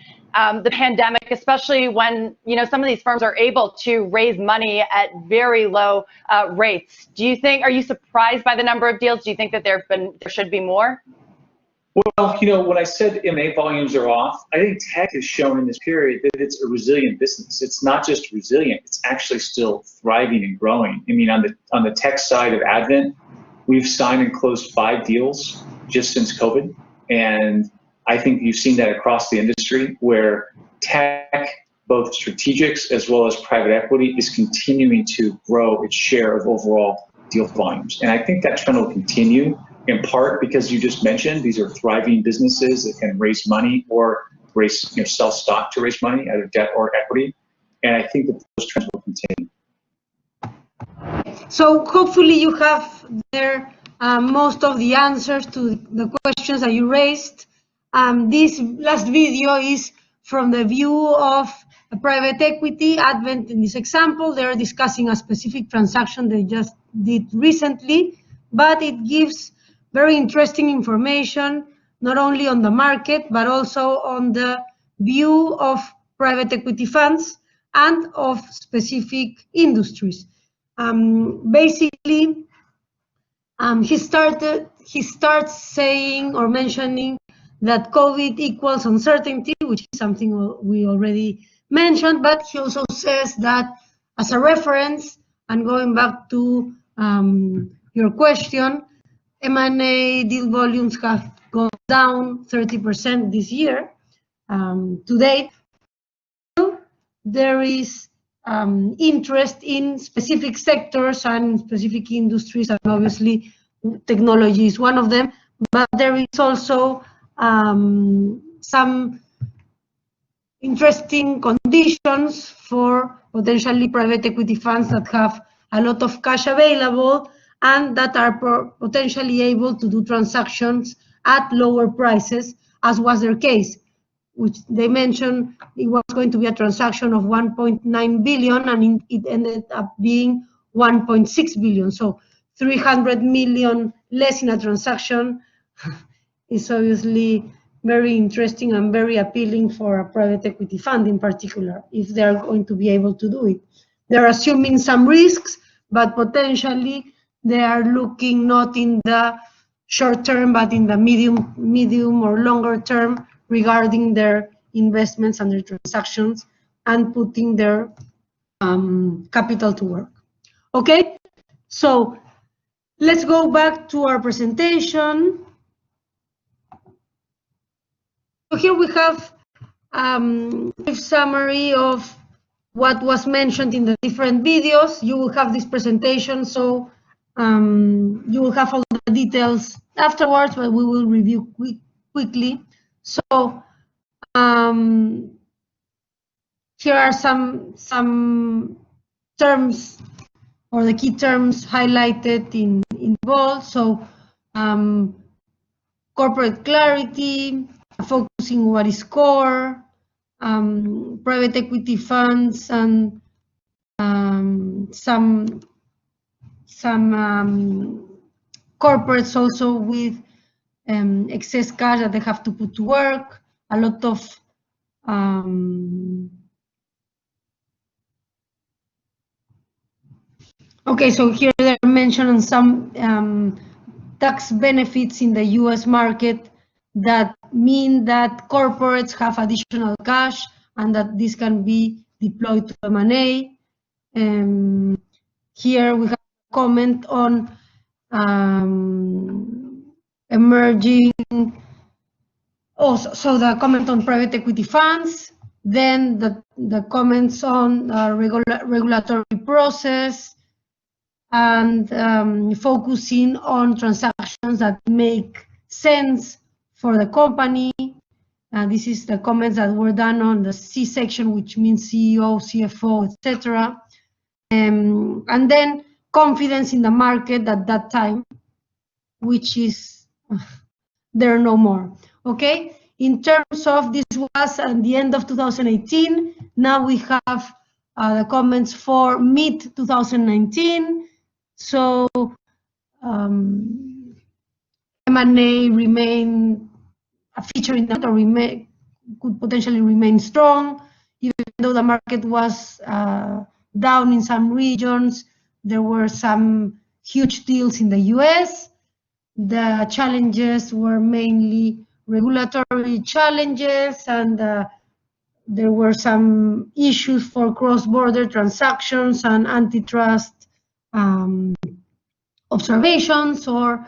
the pandemic, especially when some of these firms are able to raise money at very low rates. Are you surprised by the number of deals? Do you think that there should be more? Well, when I said M&A volumes are off, I think tech has shown in this period that it's a resilient business. It's not just resilient; it's actually still thriving and growing. I mean, on the tech side of Advent, we've signed and closed 5 deals just since COVID, and I think you've seen that across the industry, where tech, both strategics as well as private equity, is continuing to grow its share of overall deal volumes. And I think that trend will continue, in part because you just mentioned these are thriving businesses that can raise money or sell stock to raise money, either debt or equity. And I think that those trends will continue. So hopefully you have there most of the answers to the questions that you raised. This last video is from the view of a private equity. Advent, in this example, they're discussing a specific transaction they just did recently, but it gives very interesting information, not only on the market, but also on the view of private equity funds and of specific industries. Basically, he starts saying or mentioning that COVID equals uncertainty, which is something we already mentioned, but he also says that as a reference, and going back to your question, M&A deal volumes have gone down 30% this year to date. There is interest in specific sectors and specific industries, and obviously technology is one of them, but there is also some interesting conditions for potentially private equity funds that have a lot of cash available and that are potentially able to do transactions at lower prices, as was their case, which they mentioned it was going to be a transaction of 1.9 billion, and it ended up being 1.6 billion. So 300 million less in a transaction is obviously very interesting and very appealing for a private equity fund in particular, if they're going to be able to do it. They're assuming some risks, but potentially they are looking not in the short term, but in the medium or longer term regarding their investments and their transactions and putting their capital to work. Okay, so let's go back to our presentation. So here we have a summary of what was mentioned in the different videos. You will have this presentation, so you will have all the details afterwards, but we will review quickly. So here are some terms, or the key terms highlighted in bold. So corporate clarity, focusing what is core, private equity funds, and some corporates also with excess cash that they have to put to work. A lot of okay, so here they're mentioning some tax benefits in the US market that mean that corporates have additional cash and that this can be deployed to M&A. Here we have a comment on emerging, so the comment on private equity funds, then the comments on regulatory process, and focusing on transactions that make sense for the company, This is the comments that were done on the C section, which means CEO, CFO, etc. And then confidence in the market at that time, which is there no more. Okay. In terms of this was at the end of 2018. Now we have the comments for mid 2019. So M&A remain a feature in that, or could potentially remain strong, even though the market was down in some regions. There were some huge deals in the US. The challenges were mainly regulatory challenges, and there were some issues for cross-border transactions and antitrust observations, or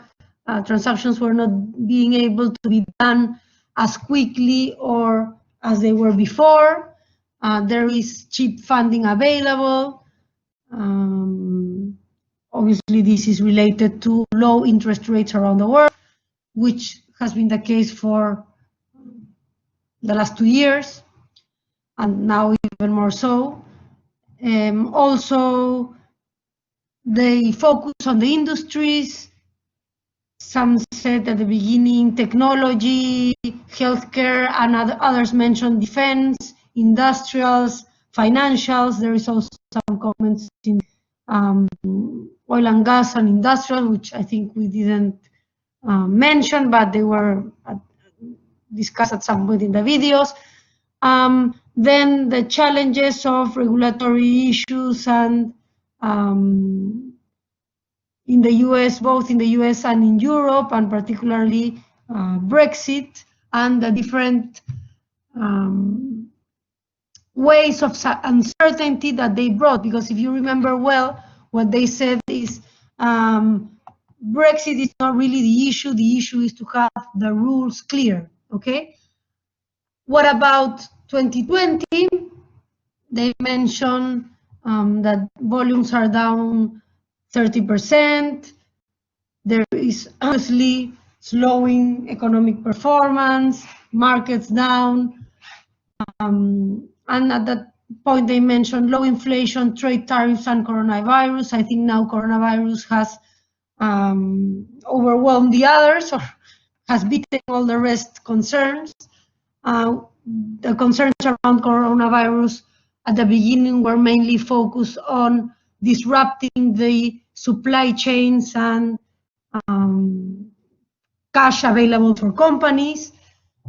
transactions were not being able to be done as quickly or as they were before. There is cheap funding available. Obviously, this is related to low interest rates around the world, which has been the case for the last 2 years, and now even more so. Also, they focus on the industries. Some said at the beginning technology, healthcare, and others mentioned defense, industrials, financials. There is also some comments in oil and gas and industrial, which I think we didn't mention, but they were discussed at some point in the videos. Then the challenges of regulatory issues and in the US, both in the US and in Europe, and particularly Brexit and the different ways of uncertainty that they brought. Because if you remember well, what they said is Brexit is not really the issue. The issue is to have the rules clear, okay? What about 2020? They mentioned that volumes are down 30%. There is honestly slowing economic performance, markets down. And at that point, they mentioned low inflation, trade tariffs, and coronavirus. I think now coronavirus has overwhelmed the others, or has beaten all the rest concerns. The concerns around coronavirus at the beginning were mainly focused on disrupting the supply chains and cash available for companies.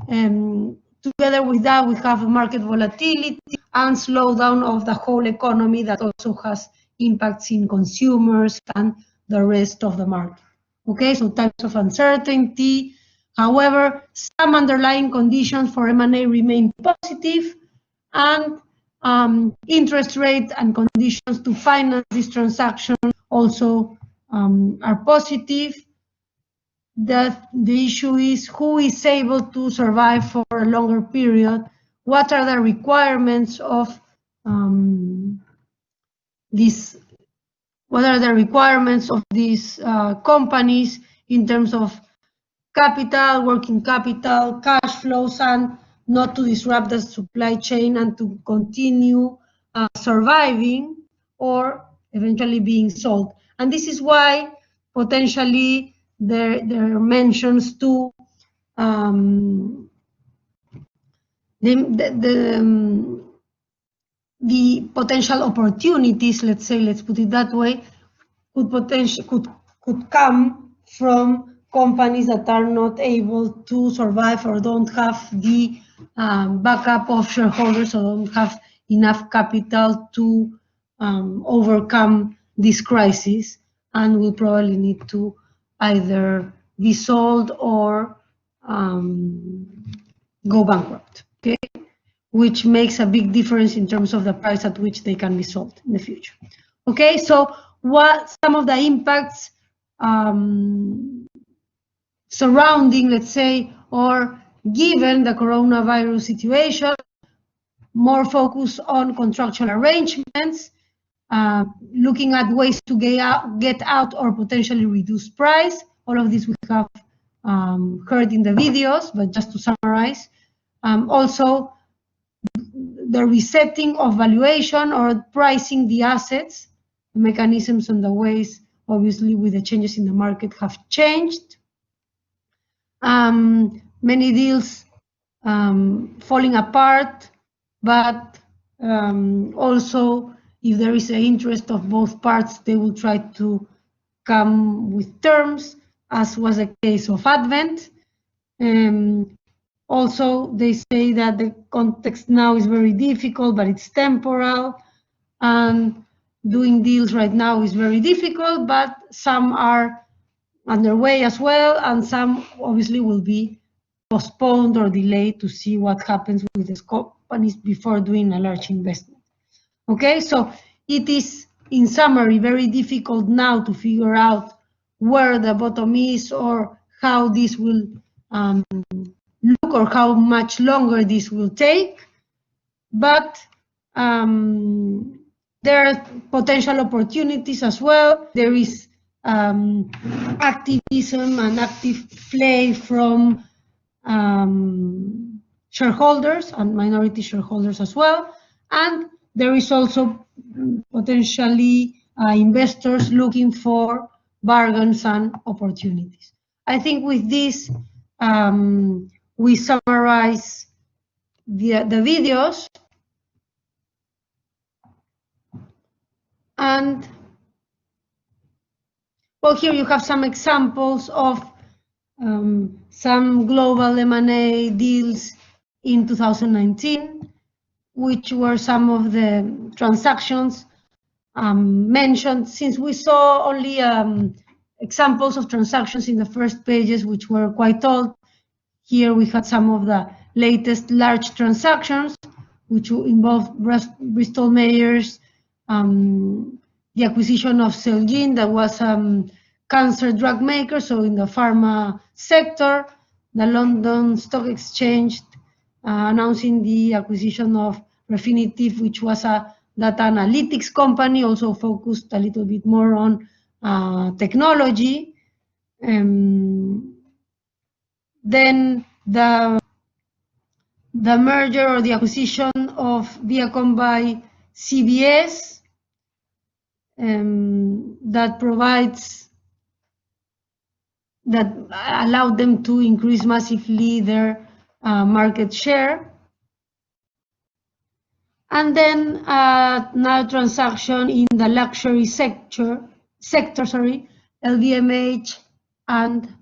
Together with that, we have market volatility and slowdown of the whole economy that also has impacts in consumers and the rest of the market. Okay, so times of uncertainty. However, some underlying conditions for M&A remain positive, and interest rate and conditions to finance this transaction also are positive. The issue is who is able to survive for a longer period. What are the requirements of these companies in terms of capital, working capital, cash flows, and not to disrupt the supply chain and to continue surviving or eventually being sold. And this is why potentially there are mentions to the potential opportunities, let's put it that way, could come from companies that are not able to survive or don't have the backup of shareholders, or don't have enough capital to overcome this crisis, and will probably need to either be sold or go bankrupt, okay? Which makes a big difference in terms of the price at which they can be sold in the future. Okay, so what some of the impacts surrounding, let's say, or given the coronavirus situation, more focus on contractual arrangements, looking at ways to get out or potentially reduce price. All of this we have heard in the videos, but just to summarize, Also, the resetting of valuation or pricing the assets, the mechanisms and the ways, obviously, with the changes in the market have changed. Many deals falling apart, but also, if there is an interest of both parts, they will try to come with terms, as was the case of Advent. Also, they say that the context now is very difficult, but it's temporal, and doing deals right now is very difficult, but some are underway as well, and some obviously will be postponed or delayed to see what happens with these companies before doing a large investment. Okay, so it is, in summary, very difficult now to figure out where the bottom is or how this will look or how much longer this will take, but there are potential opportunities as well. There is activism and active play from shareholders and minority shareholders as well, and there is also potentially investors looking for bargains and opportunities. I think with this, we summarize the videos, and well, here you have some examples of some global M&A deals in 2019, which were some of the transactions mentioned. Since we saw only examples of transactions in the first pages, which were quite old, here we had some of the latest large transactions, which involved Bristol Myers, the acquisition of Celgene, that was cancer drug maker, so in the pharma sector. The London Stock Exchange announcing the acquisition of Refinitiv, which was a data analytics company, also focused a little bit more on technology. Then the merger or the acquisition of Viacom by CBS, that allowed them to increase massively their market share. And then another transaction in the luxury sector, LVMH and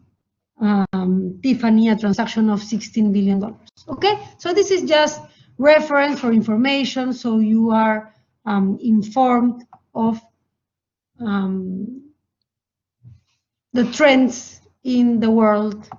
Tiffany, a transaction of $16 billion. Okay, so this is just reference for information, so you are informed of the trends in the world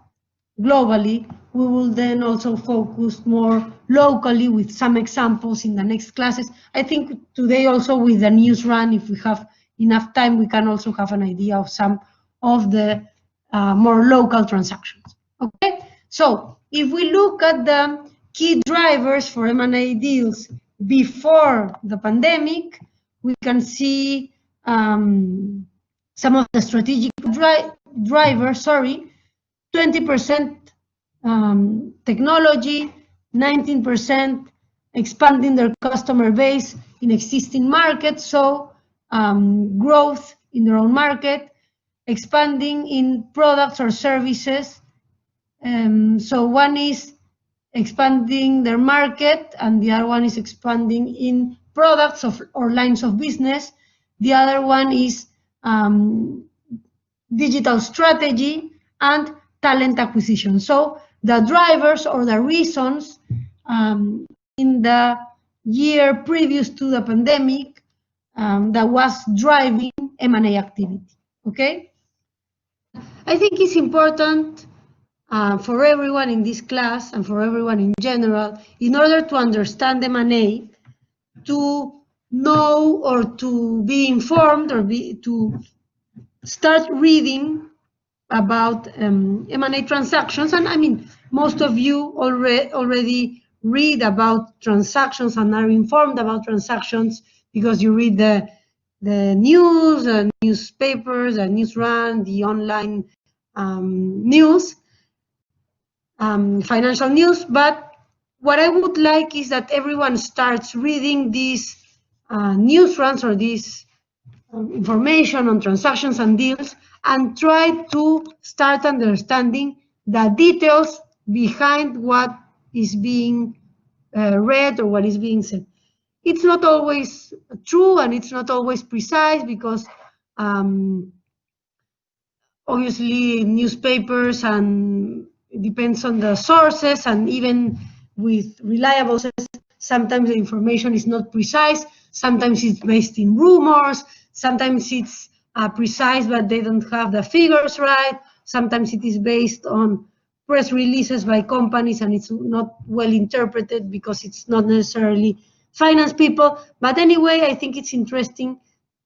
globally. We will then also focus more locally with some examples in the next classes. I think today also with the news run, if we have enough time, we can also have an idea of some of the more local transactions. Okay, so if we look at the key drivers for M&A deals before the pandemic, we can see some of the strategic drivers, 20% technology, 19% expanding their customer base in existing markets, so growth in their own market, expanding in products or services. So one is expanding their market and the other one is expanding in products or lines of business. The other one is digital strategy and talent acquisition. So the drivers or the reasons in the year previous to the pandemic that was driving M&A activity. Okay, I think it's important for everyone in this class and for everyone in general, in order to understand M&A, to know or to be informed or to start reading about M&A transactions. And I mean, most of you already read about transactions and are informed about transactions because you read the news, newspapers, the news run, the online news, financial news. But what I would like is that everyone starts reading these news runs or these information on transactions and deals, and try to start understanding the details behind what is being read or what is being said. It's not always true and it's not always precise because obviously newspapers, and it depends on the sources, and even with reliable sources, sometimes the information is not precise, sometimes it's based in rumors, sometimes it's precise but they don't have the figures right, sometimes it is based on press releases by companies and it's not well interpreted because it's not necessarily finance people. But anyway, I think it's interesting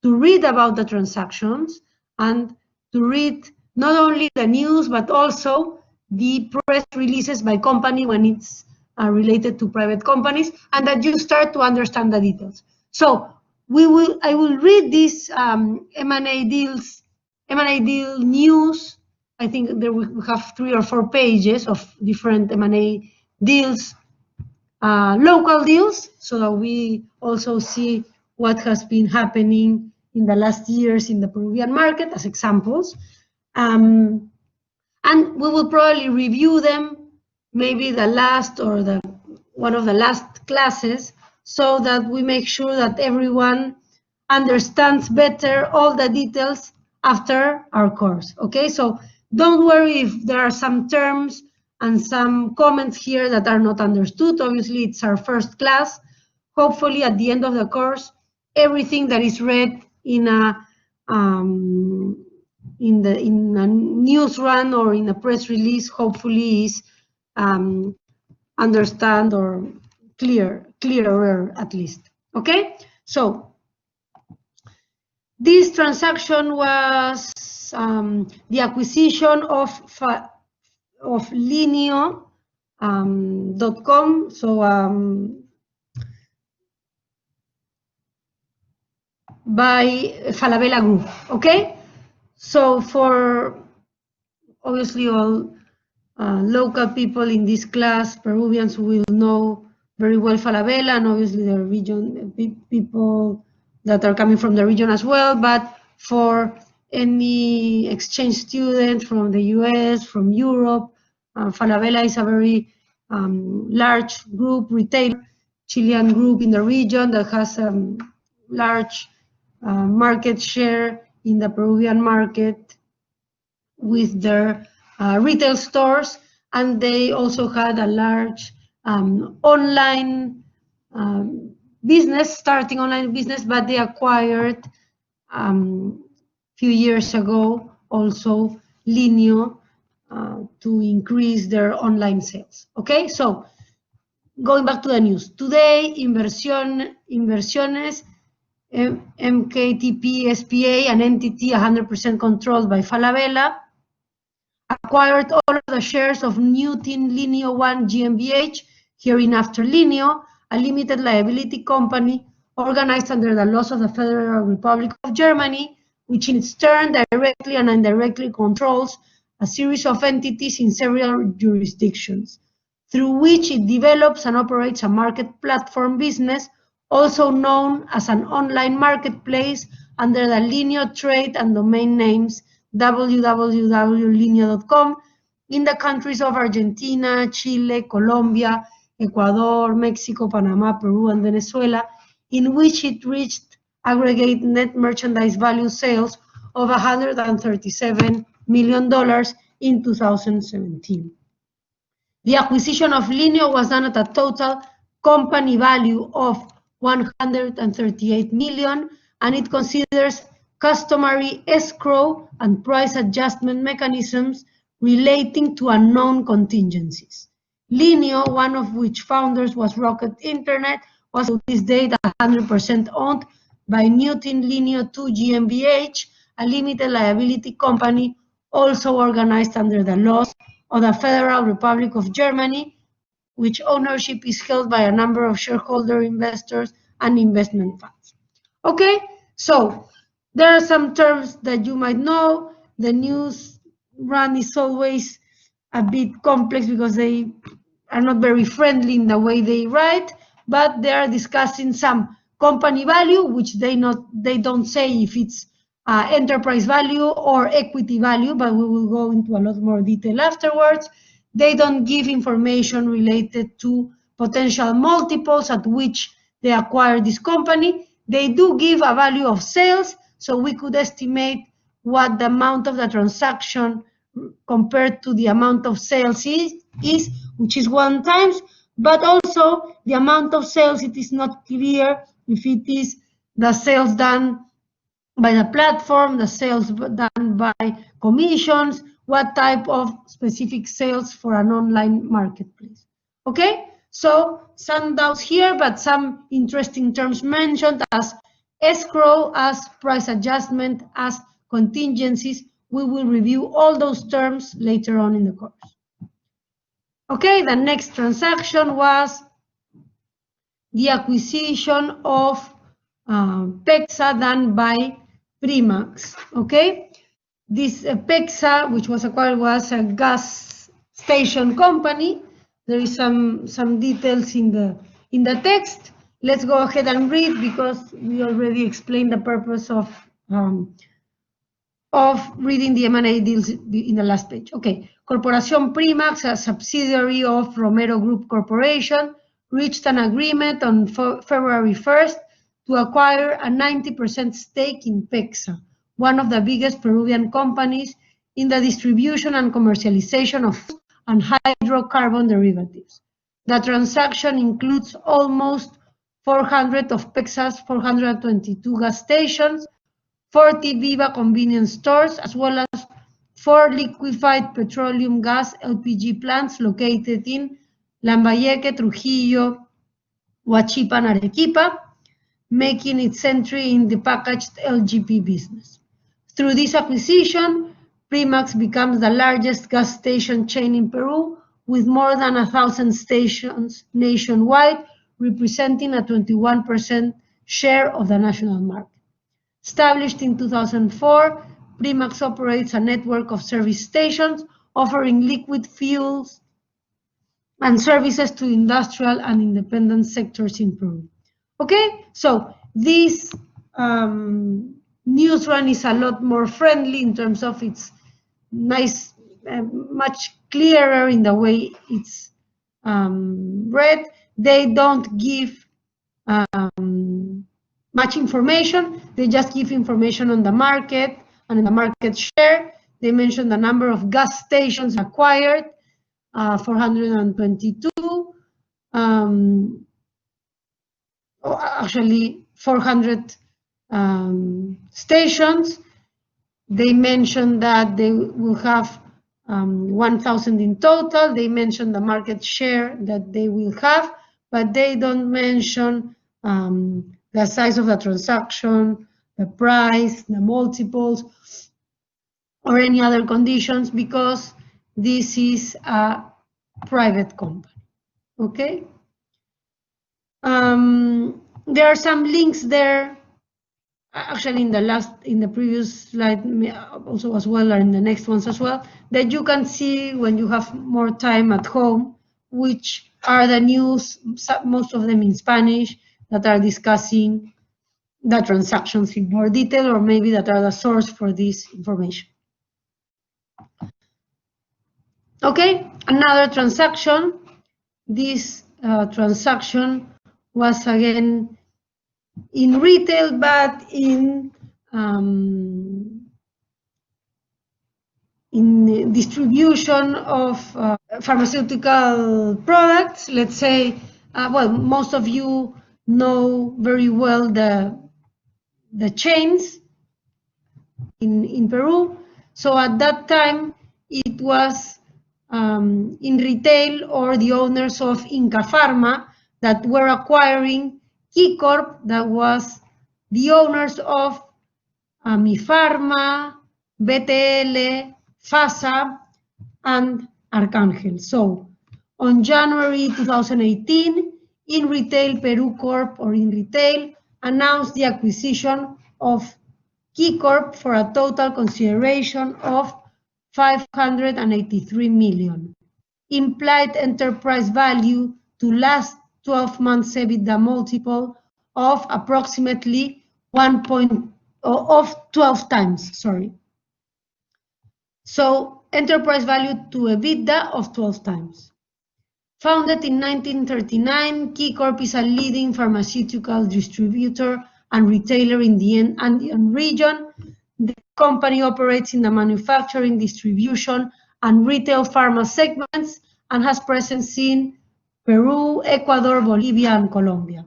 to read about the transactions and to read not only the news, but also the press releases by company when it's related to private companies, and that you start to understand the details. So I will read these M&A deal news. I think there we have 3 or 4 pages of different M&A deals, local deals, so that we also see what has been happening in the last years in the Peruvian market as examples. And we will probably review them, maybe the last or one of the last classes, so that we make sure that everyone understands better all the details after our course, okay? So don't worry if there are some terms and some comments here that are not understood. Obviously, it's our first class. Hopefully, at the end of the course, everything that is read in a news run or in a press release, hopefully is understand or clearer at least. Okay, so this transaction was the acquisition of Linio.com. So by Falabella Group. Okay, so for obviously all local people in this class, Peruvians will know very well Falabella, and obviously the region people that are coming from the region as well. But for any exchange student from the US, from Europe, Falabella is a very large group, retailer, Chilean group in the region that has large market share in the Peruvian market with their retail stores, and they also had a large online business, starting online business, but they acquired few years ago also Linio to increase their online sales. Okay, so going back to the news. Today, Inversiones, MKTP SPA, an entity 100% controlled by Falabella, acquired all of the shares of Newton Linio 1 GmbH, hereinafter Linio, a limited liability company organized under the laws of the Federal Republic of Germany, which in its turn directly and indirectly controls a series of entities in several jurisdictions, through which it develops and operates a market platform business, also known as an online marketplace under the Linio trade and domain names www.linio.com in the countries of Argentina, Chile, Colombia, Ecuador, Mexico, Panama, Peru, and Venezuela, in which it reached aggregate net merchandise value sales of $137 million in 2017. The acquisition of Linio was done at a total company value of $138 million, and it considers customary escrow and price adjustment mechanisms relating to unknown contingencies. Linio, one of which founders was Rocket Internet, was to this date 100% owned by Newton Linio 2 GmbH, a limited liability company also organized under the laws of the Federal Republic of Germany, which ownership is held by a number of shareholder investors and investment funds. Okay, so there are some terms that you might know. The news run is always a bit complex because I are not very friendly in the way they write, but they are discussing some company value, which they don't say if it's enterprise value or equity value, but we will go into a lot more detail afterwards. They don't give information related to potential multiples at which they acquire this company. They do give a value of sales, so we could estimate what the amount of the transaction compared to the amount of sales is which is 1 times, but also the amount of sales, it is not clear if it is the sales done by the platform, the sales done by commissions, what type of specific sales for an online marketplace. Okay, so some doubts here, but some interesting terms mentioned as escrow, as price adjustment, as contingencies. We will review all those terms later on in the course. Okay, the next transaction was the acquisition of PEXA done by Primax. Okay, this PEXA, which was acquired, was a gas station company. There is some details in the text. Let's go ahead and read because we already explained the purpose of reading the M&A deals in the last page. Okay, Corporación Primax, a subsidiary of Romero Group Corporation, reached an agreement on February 1st to acquire a 90% stake in PEXA, one of the biggest Peruvian companies in the distribution and commercialization of and hydrocarbon derivatives. The transaction includes almost 400 of PEXA's 422 gas stations, 40 Viva convenience stores, as well as 4 liquefied petroleum gas LPG plants located in Lambayeque, Trujillo, Huachipa, and Arequipa, making its entry in the packaged LGP business. Through this acquisition, Primax becomes the largest gas station chain in Peru, with more than 1,000 stations nationwide, representing a 21% share of the national market. Established in 2004, Primax operates a network of service stations offering liquid fuels and services to industrial and independent sectors in Peru. Okay, so this news run is a lot more friendly in terms of its nice, much clearer in the way it's read. They don't give much information. They just give information on the market and the market share. They mention the number of gas stations acquired, 422. Actually, 400 stations. They mentioned that they will have 1,000 in total. They mentioned the market share that they will have, but they don't mention the size of the transaction, the price, the multiples, or any other conditions, because this is a private company. Okay. There are some links there. Actually, in the previous slide, also as well, or in the next ones as well, that you can see when you have more time at home, which are the news, most of them in Spanish, that are discussing the transactions in more detail, or maybe that are the source for this information. Okay, another transaction. This transaction was again in retail, but in distribution of pharmaceutical products. Let's say, well, most of you know very well the chains in Peru. So at that time, it was in retail, or the owners of Inca Pharma that were acquiring Key Corp, that was the owners of Mifarma, BTL, FASA, and Arcángel. So on January 2018, In Retail Peru Corp, or In Retail, announced the acquisition of Key Corp for a total consideration of $583 million. implied enterprise value to last 12 months EBITDA multiple of approximately 12 times, sorry. So enterprise value to EBITDA of 12 times. Founded in 1939, KeyCorp is a leading pharmaceutical distributor and retailer in the Andean region. The company operates in the manufacturing, distribution, and retail pharma segments and has presence in Peru, Ecuador, Bolivia, and Colombia.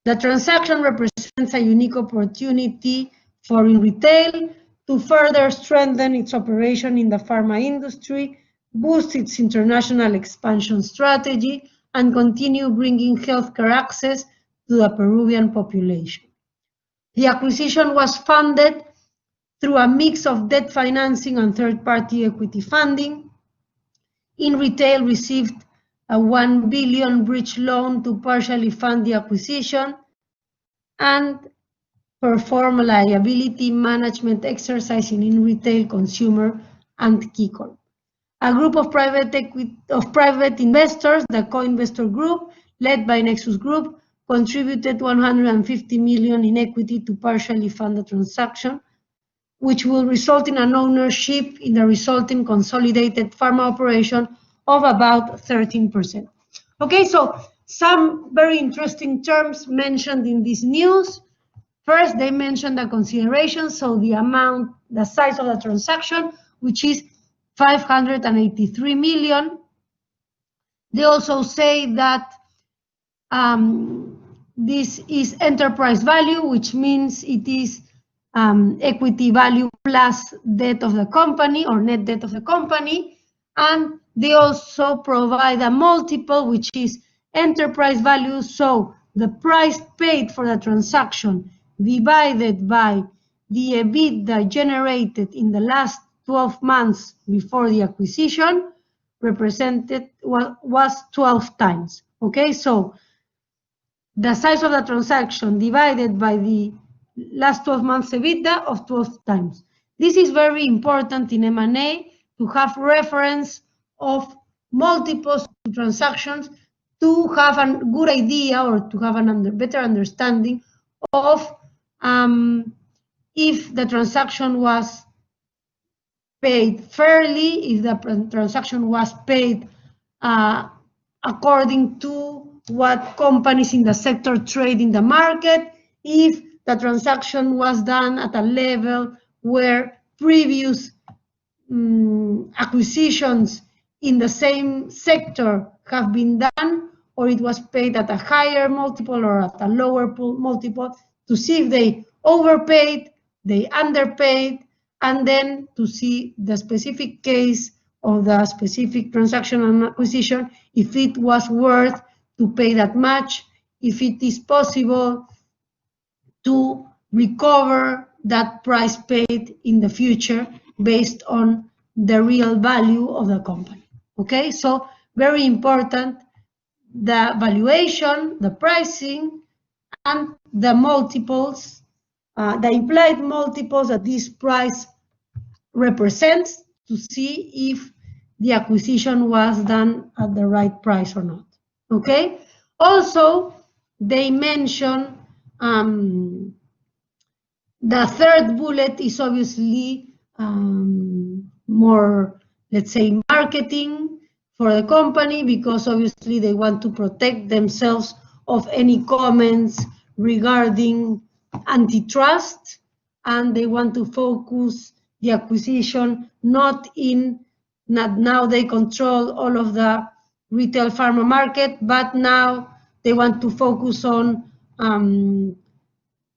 The transaction represents a unique opportunity for retail to further strengthen its operation in the pharma industry, boost its international expansion strategy, and continue bringing healthcare access to the Peruvian population. The acquisition was funded through a mix of debt financing and third-party equity funding. In retail, received a 1 billion bridge loan to partially fund the acquisition and perform a liability management exercise in retail, consumer, and KeyCorp. A group of private investors, the co-investor group, led by Nexus Group, contributed 150 million in equity to partially fund the transaction, which will result in an ownership in the resulting consolidated pharma operation of about 13%. Okay, so some very interesting terms mentioned in this news. First, they mentioned the consideration, so the amount, the size of the transaction, which is 583 million. They also say that this is enterprise value, which means it is equity value plus debt of the company or net debt of the company. And they also provide a multiple, which is enterprise value. So the price paid for the transaction divided by the EBITDA generated in the last 12 months before the acquisition was 12 times. Okay, so the size of the transaction divided by the last 12 months EBITDA of 12 times. This is very important in M&A to have reference of multiples of transactions to have a good idea or to have a better understanding of if the transaction was paid fairly, if the transaction was paid according to what companies in the sector trade in the market, if the transaction was done at a level where previous acquisitions in the same sector have been done, or it was paid at a higher multiple or at a lower multiple, to see if they overpaid, they underpaid, and then to see the specific case of the specific transaction and acquisition, if it was worth to pay that much, if it is possible to recover that price paid in the future based on the real value of the company. Okay, so very important, the valuation, the pricing, and the multiples, the implied multiples that this price represents to see if the acquisition was done at the right price or not. Okay, also they mention the third bullet is obviously more, let's say, marketing for the company, because obviously they want to protect themselves of any comments regarding antitrust, and they want to focus the acquisition not now they control all of the retail pharma market, but now they want to focus on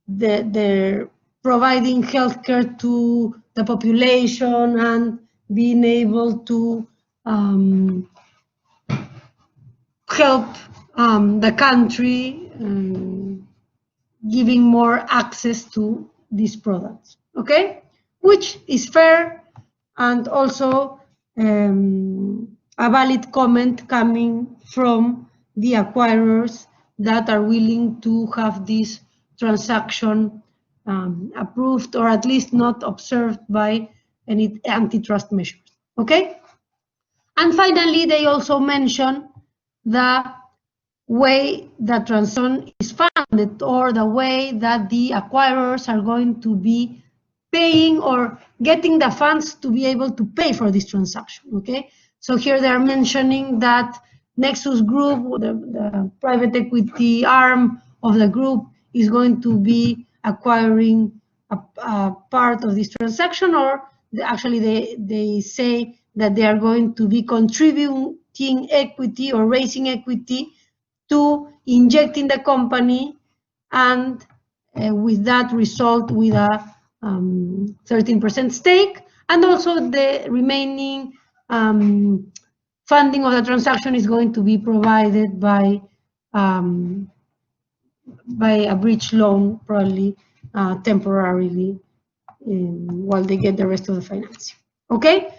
the providing healthcare to the population and being able to help the country, giving more access to these products, okay? Which is fair, and also a valid comment coming from the acquirers that are willing to have this transaction approved, or at least not observed by any antitrust measures, okay? And finally, they also mention the way that transaction is funded, or the way that the acquirers are going to be paying or getting the funds to be able to pay for this transaction, okay? So here they are mentioning that Nexus Group, the private equity arm of the group, is going to be acquiring a part of this transaction, or actually they say that they are going to be contributing equity or raising equity to inject in the company, and with that result with a 13% stake, and also the remaining funding of the transaction is going to be provided by a bridge loan, probably temporarily, while they get the rest of the financing. Okay.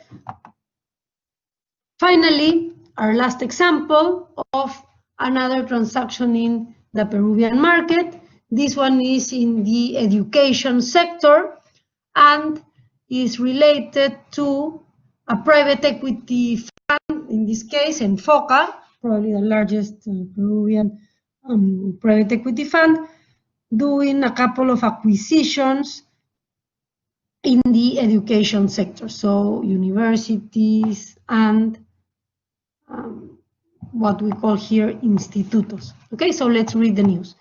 Finally, our last example of another transaction in the Peruvian market. This one is in the education sector and is related to a private equity fund, in this case, Enfoca, probably the largest Peruvian private equity fund, doing a couple of acquisitions in the education sector, so universities and what we call here institutos. Okay, so let's read the news.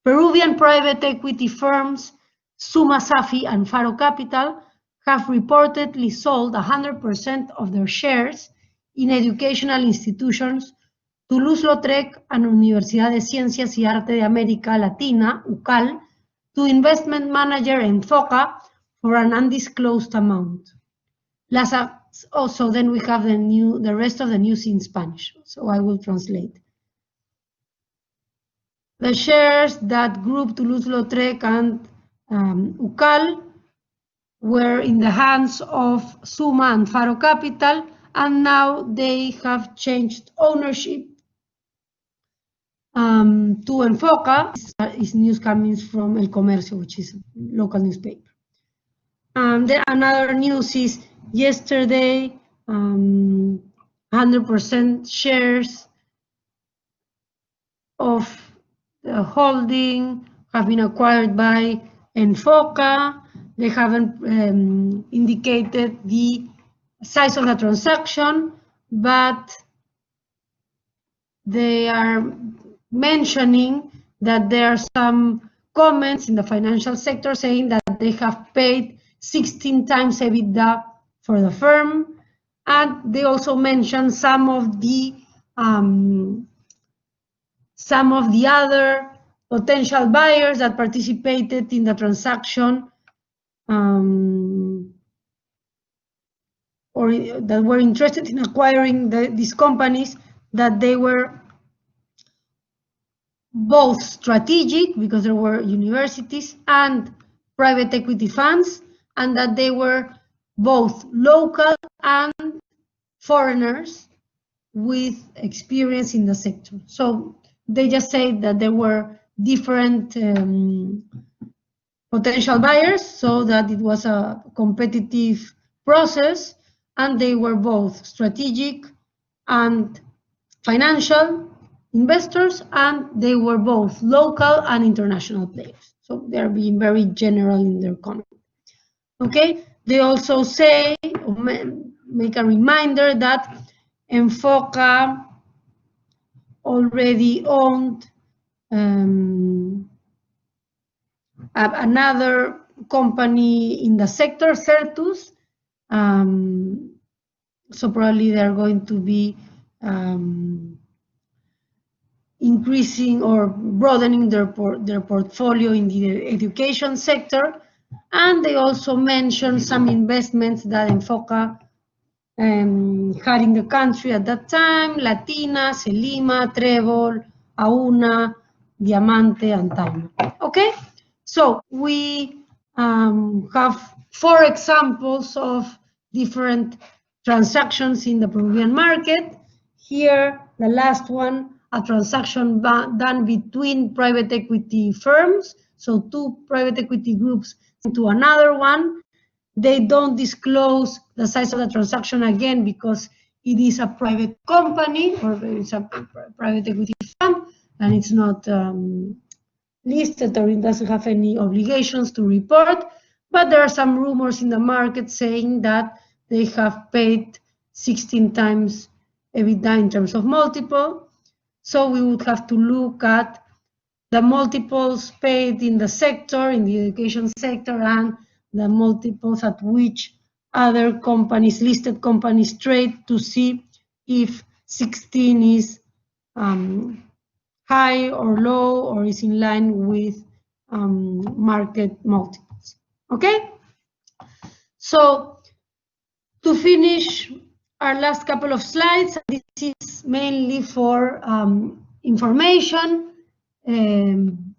Peruvian private equity firms Suma Safi and Faro Capital have reportedly sold 100% of their shares in educational institutions Toulouse-Lautrec and Universidad de Ciencias y Arte de América Latina, UCAL, to investment manager Enfoca for an undisclosed amount. Also, then we have the rest of the news in Spanish, so I will translate. The shares that Group Toulouse-Lautrec and UCAL were in the hands of Suma and Faro Capital, and now they have changed ownership to Enfoca. This news coming from El Comercio, which is a local newspaper. And then another news is yesterday, 100% shares of the holding have been acquired by Enfoca. They haven't indicated the size of the transaction, but they are mentioning that there are some comments in the financial sector saying that they have paid 16 times EBITDA for the firm, and they also mention some of the other potential buyers that participated in the transaction, or that were interested in acquiring these companies, that they were both strategic, because there were universities and private equity funds, and that they were both local and foreigners with experience in the sector. So they just say that there were different potential buyers, so that it was a competitive process, and they were both strategic and financial investors, and they were both local and international players. So they're being very general in their comment. Okay, they also say, make a reminder that Enfoca already owned another company in the sector, Certus. So probably they're going to be increasing or broadening their portfolio in the education sector. And they also mentioned some investments that Enfoca had in the country at that time: Latina, Selima, Trébol, Auna, Diamante, and Time. Okay, so we have 4 examples of different transactions in the Peruvian market. Here, the last one, a transaction done between private equity firms, so 2 private equity groups into another one. They don't disclose the size of the transaction again, because it is a private company or it's a private equity fund and it's not listed or it doesn't have any obligations to report. But there are some rumors in the market saying that they have paid 16 times EBITDA in terms of multiple. So we would have to look at the multiples paid in the sector, in the education sector, and the multiples at which other companies, listed companies, trade to see if 16 is high or low or is in line with market multiples. Okay? So to finish our last couple of slides, this is mainly for information. And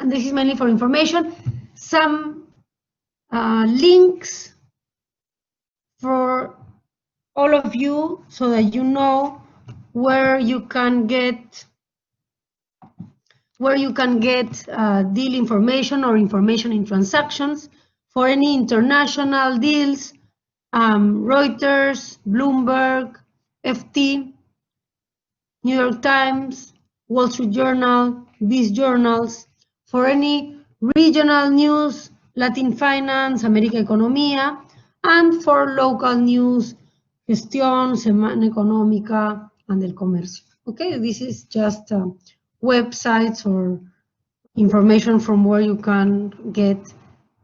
this is mainly for information. Some links for all of you so that you know where you can get deal information or information in transactions for any international deals, Reuters, Bloomberg, FT, New York Times, Wall Street Journal, these journals, for any regional news, Latin Finance, América Economía, and for local news, Gestión, Semana Económica, and El Comercio. Okay, this is just websites or information from where you can get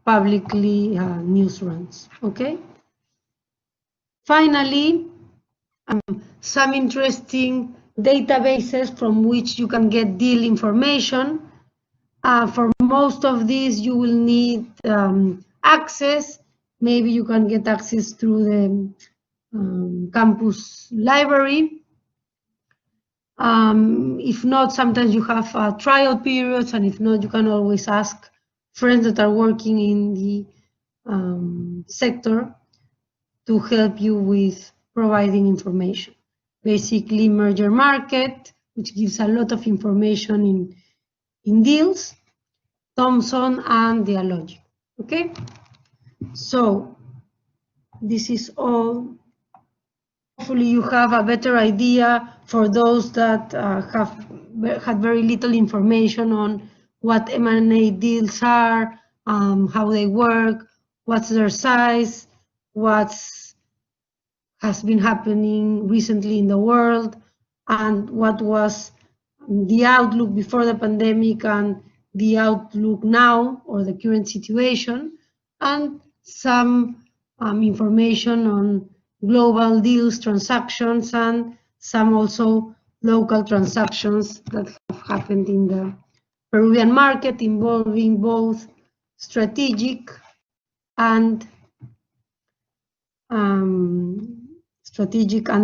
publicly news runs. Okay. Finally, some interesting databases from which you can get deal information. For most of these, you will need access. Maybe you can get access through the campus library. If not, sometimes you have trial periods, and if not, you can always ask friends that are working in the sector to help you with providing information. Basically, Merger Market, which gives a lot of information in deals, Thomson, and Dialogic. Okay, so this is all. Hopefully, you have a better idea for those that have had very little information on what M&A deals are, how they work, what's their size, what's has been happening recently in the world, and what was the outlook before the pandemic and the outlook now, or the current situation, and some information on global deals, transactions, and some also local transactions that have happened in the Peruvian market involving both strategic and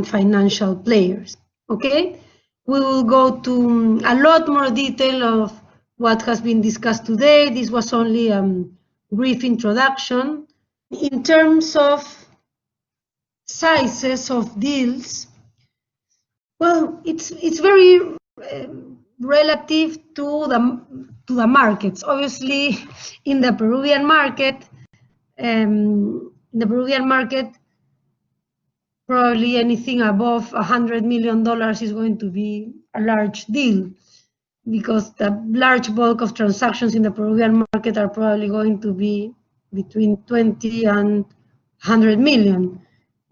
financial players. Okay, we will go to a lot more detail of what has been discussed today. This was only a brief introduction. In terms of sizes of deals, well, it's very relative to the markets. Obviously, in the Peruvian market, probably anything above $100 million is going to be a large deal, because the large bulk of transactions in the Peruvian market are probably going to be between 20 and 100 million.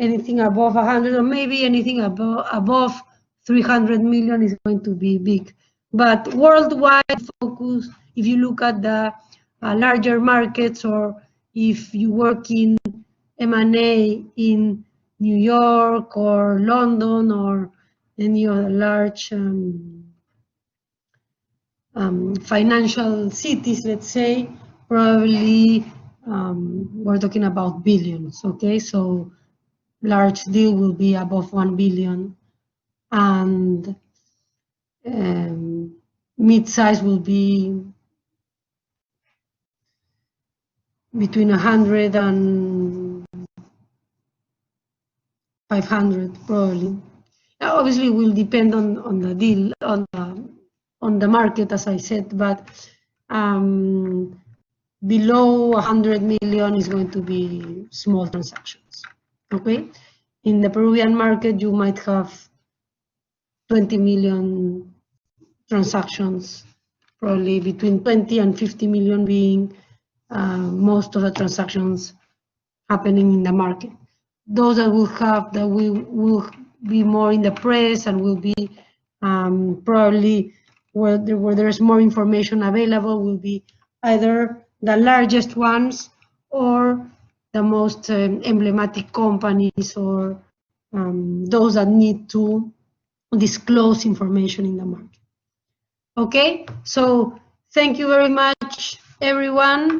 Anything above 100, or maybe anything above 300 million is going to be big. But worldwide focus, if you look at the larger markets, or if you work in M&A in New York or London or any other large financial cities, let's say, probably we're talking about billions. Okay, so large deal will be above 1 billion, and mid-size will be between 100 and 500 probably. Obviously, will depend on the deal, on the market, as I said, but below 100 million is going to be small transactions. Okay, in the Peruvian market, you might have 20 million transactions, probably between 20 and 50 million being most of the transactions happening in the market. Those that will be more in the press and will be probably where there's more information available will be either the largest ones or the most emblematic companies or those that need to disclose information in the market. Okay, so thank you very much, everyone.